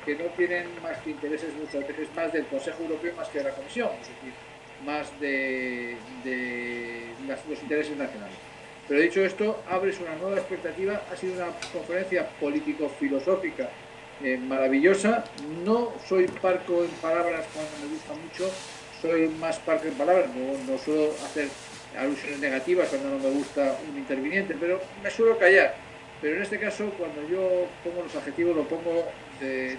que no tienen más que intereses muchas veces más del Consejo Europeo más que de la Comisión, es decir, más de los intereses nacionales. Pero dicho esto, abres una nueva expectativa. Ha sido una conferencia político-filosófica maravillosa. No soy parco en palabras cuando me gusta mucho, soy más parco en palabras, no suelo hacer alusiones negativas cuando no me gusta un interviniente, pero me suelo callar. Pero en este caso, cuando yo pongo los adjetivos, lo pongo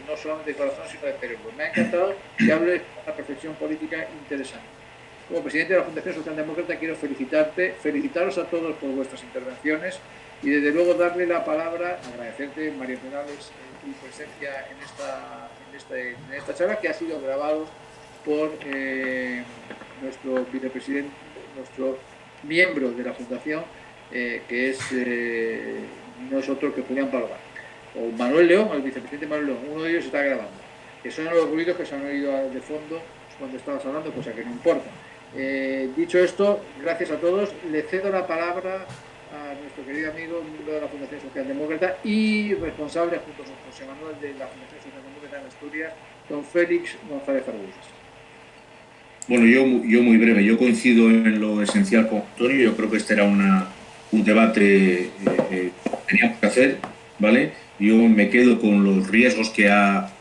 no solamente de corazón, sino de cerebro. Me ha encantado que hable de una reflexión política interesante. Como presidente de la Fundación Socialdemócrata quiero felicitaros a todos por vuestras intervenciones y desde luego darle la palabra, agradecerte, María Perales, tu presencia en esta charla que ha sido grabado por nuestro vicepresidente, nuestro miembro de la Fundación, que no es otro que Julián Palomar, o Manuel León, el vicepresidente Manuel León. Uno de ellos está grabando, que son los ruidos que se han oído de fondo cuando estabas hablando, cosa que no importa. Dicho esto, gracias a todos. Le cedo la palabra a nuestro querido amigo, miembro de la Fundación Socialdemócrata y responsable, junto con José Manuel, de la Fundación Socialdemócrata en Asturias, don Félix González Arguelles. Bueno, yo muy breve. Yo coincido en lo esencial con Antonio. Yo creo que este era un debate que teníamos que hacer, ¿vale? Yo me quedo con los riesgos que ha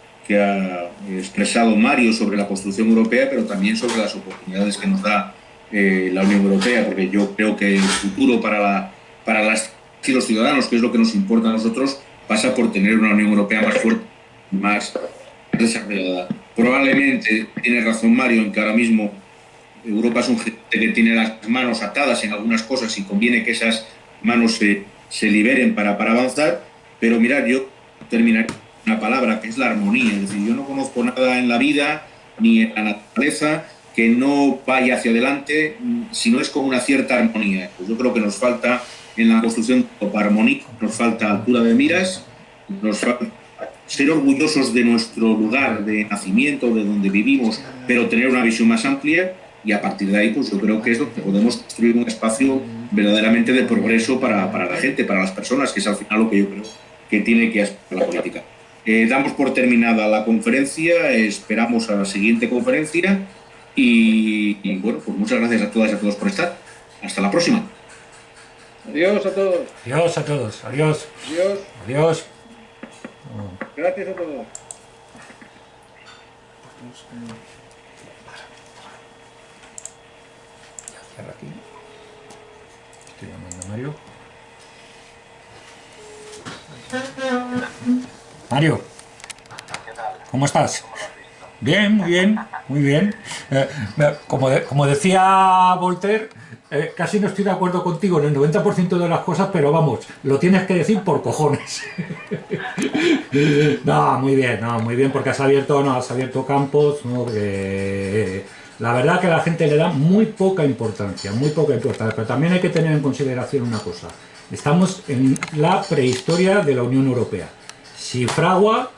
expresado Mario sobre la construcción europea, pero también sobre las oportunidades que nos da la Unión Europea, porque yo creo que el futuro para los ciudadanos, que es lo que nos importa a nosotros, pasa por tener una Unión Europea más fuerte, más desarrollada. Probablemente tiene razón Mario en que ahora mismo Europa es un gente que tiene las manos atadas en algunas cosas y conviene que esas manos se liberen para avanzar, pero mirad, yo terminaré una palabra que es la armonía. Es decir, yo no conozco nada en la vida ni en la naturaleza que no vaya hacia adelante si no es con una cierta armonía. Pues yo creo que nos falta en la construcción armonía, nos falta altura de miras, nos falta ser orgullosos de nuestro lugar de nacimiento, de donde vivimos, pero tener una visión más amplia, y a partir de ahí pues yo creo que es donde podemos construir un espacio verdaderamente de progreso para la gente, para las personas, que es al final lo que yo creo que tiene que hacer la política. Damos por terminada la conferencia, esperamos a la siguiente conferencia y bueno, pues muchas gracias a todas y a todos por estar. Hasta la próxima. Adiós a todos. Adiós a todos. Adiós. Adiós. Adiós. Gracias a todos. Cierra aquí. Estoy llamando a Mario. Mario, ¿cómo estás? Bien, muy bien, muy bien. Como decía Voltaire, casi no estoy de acuerdo contigo en el 90% de las cosas, pero vamos, lo tienes que decir por cojones. No, muy bien, porque has abierto campos, ¿no? La verdad que a la gente le da muy poca importancia, pero también hay que tener en consideración una cosa. Estamos en la prehistoria de la Unión Europea. Si fragua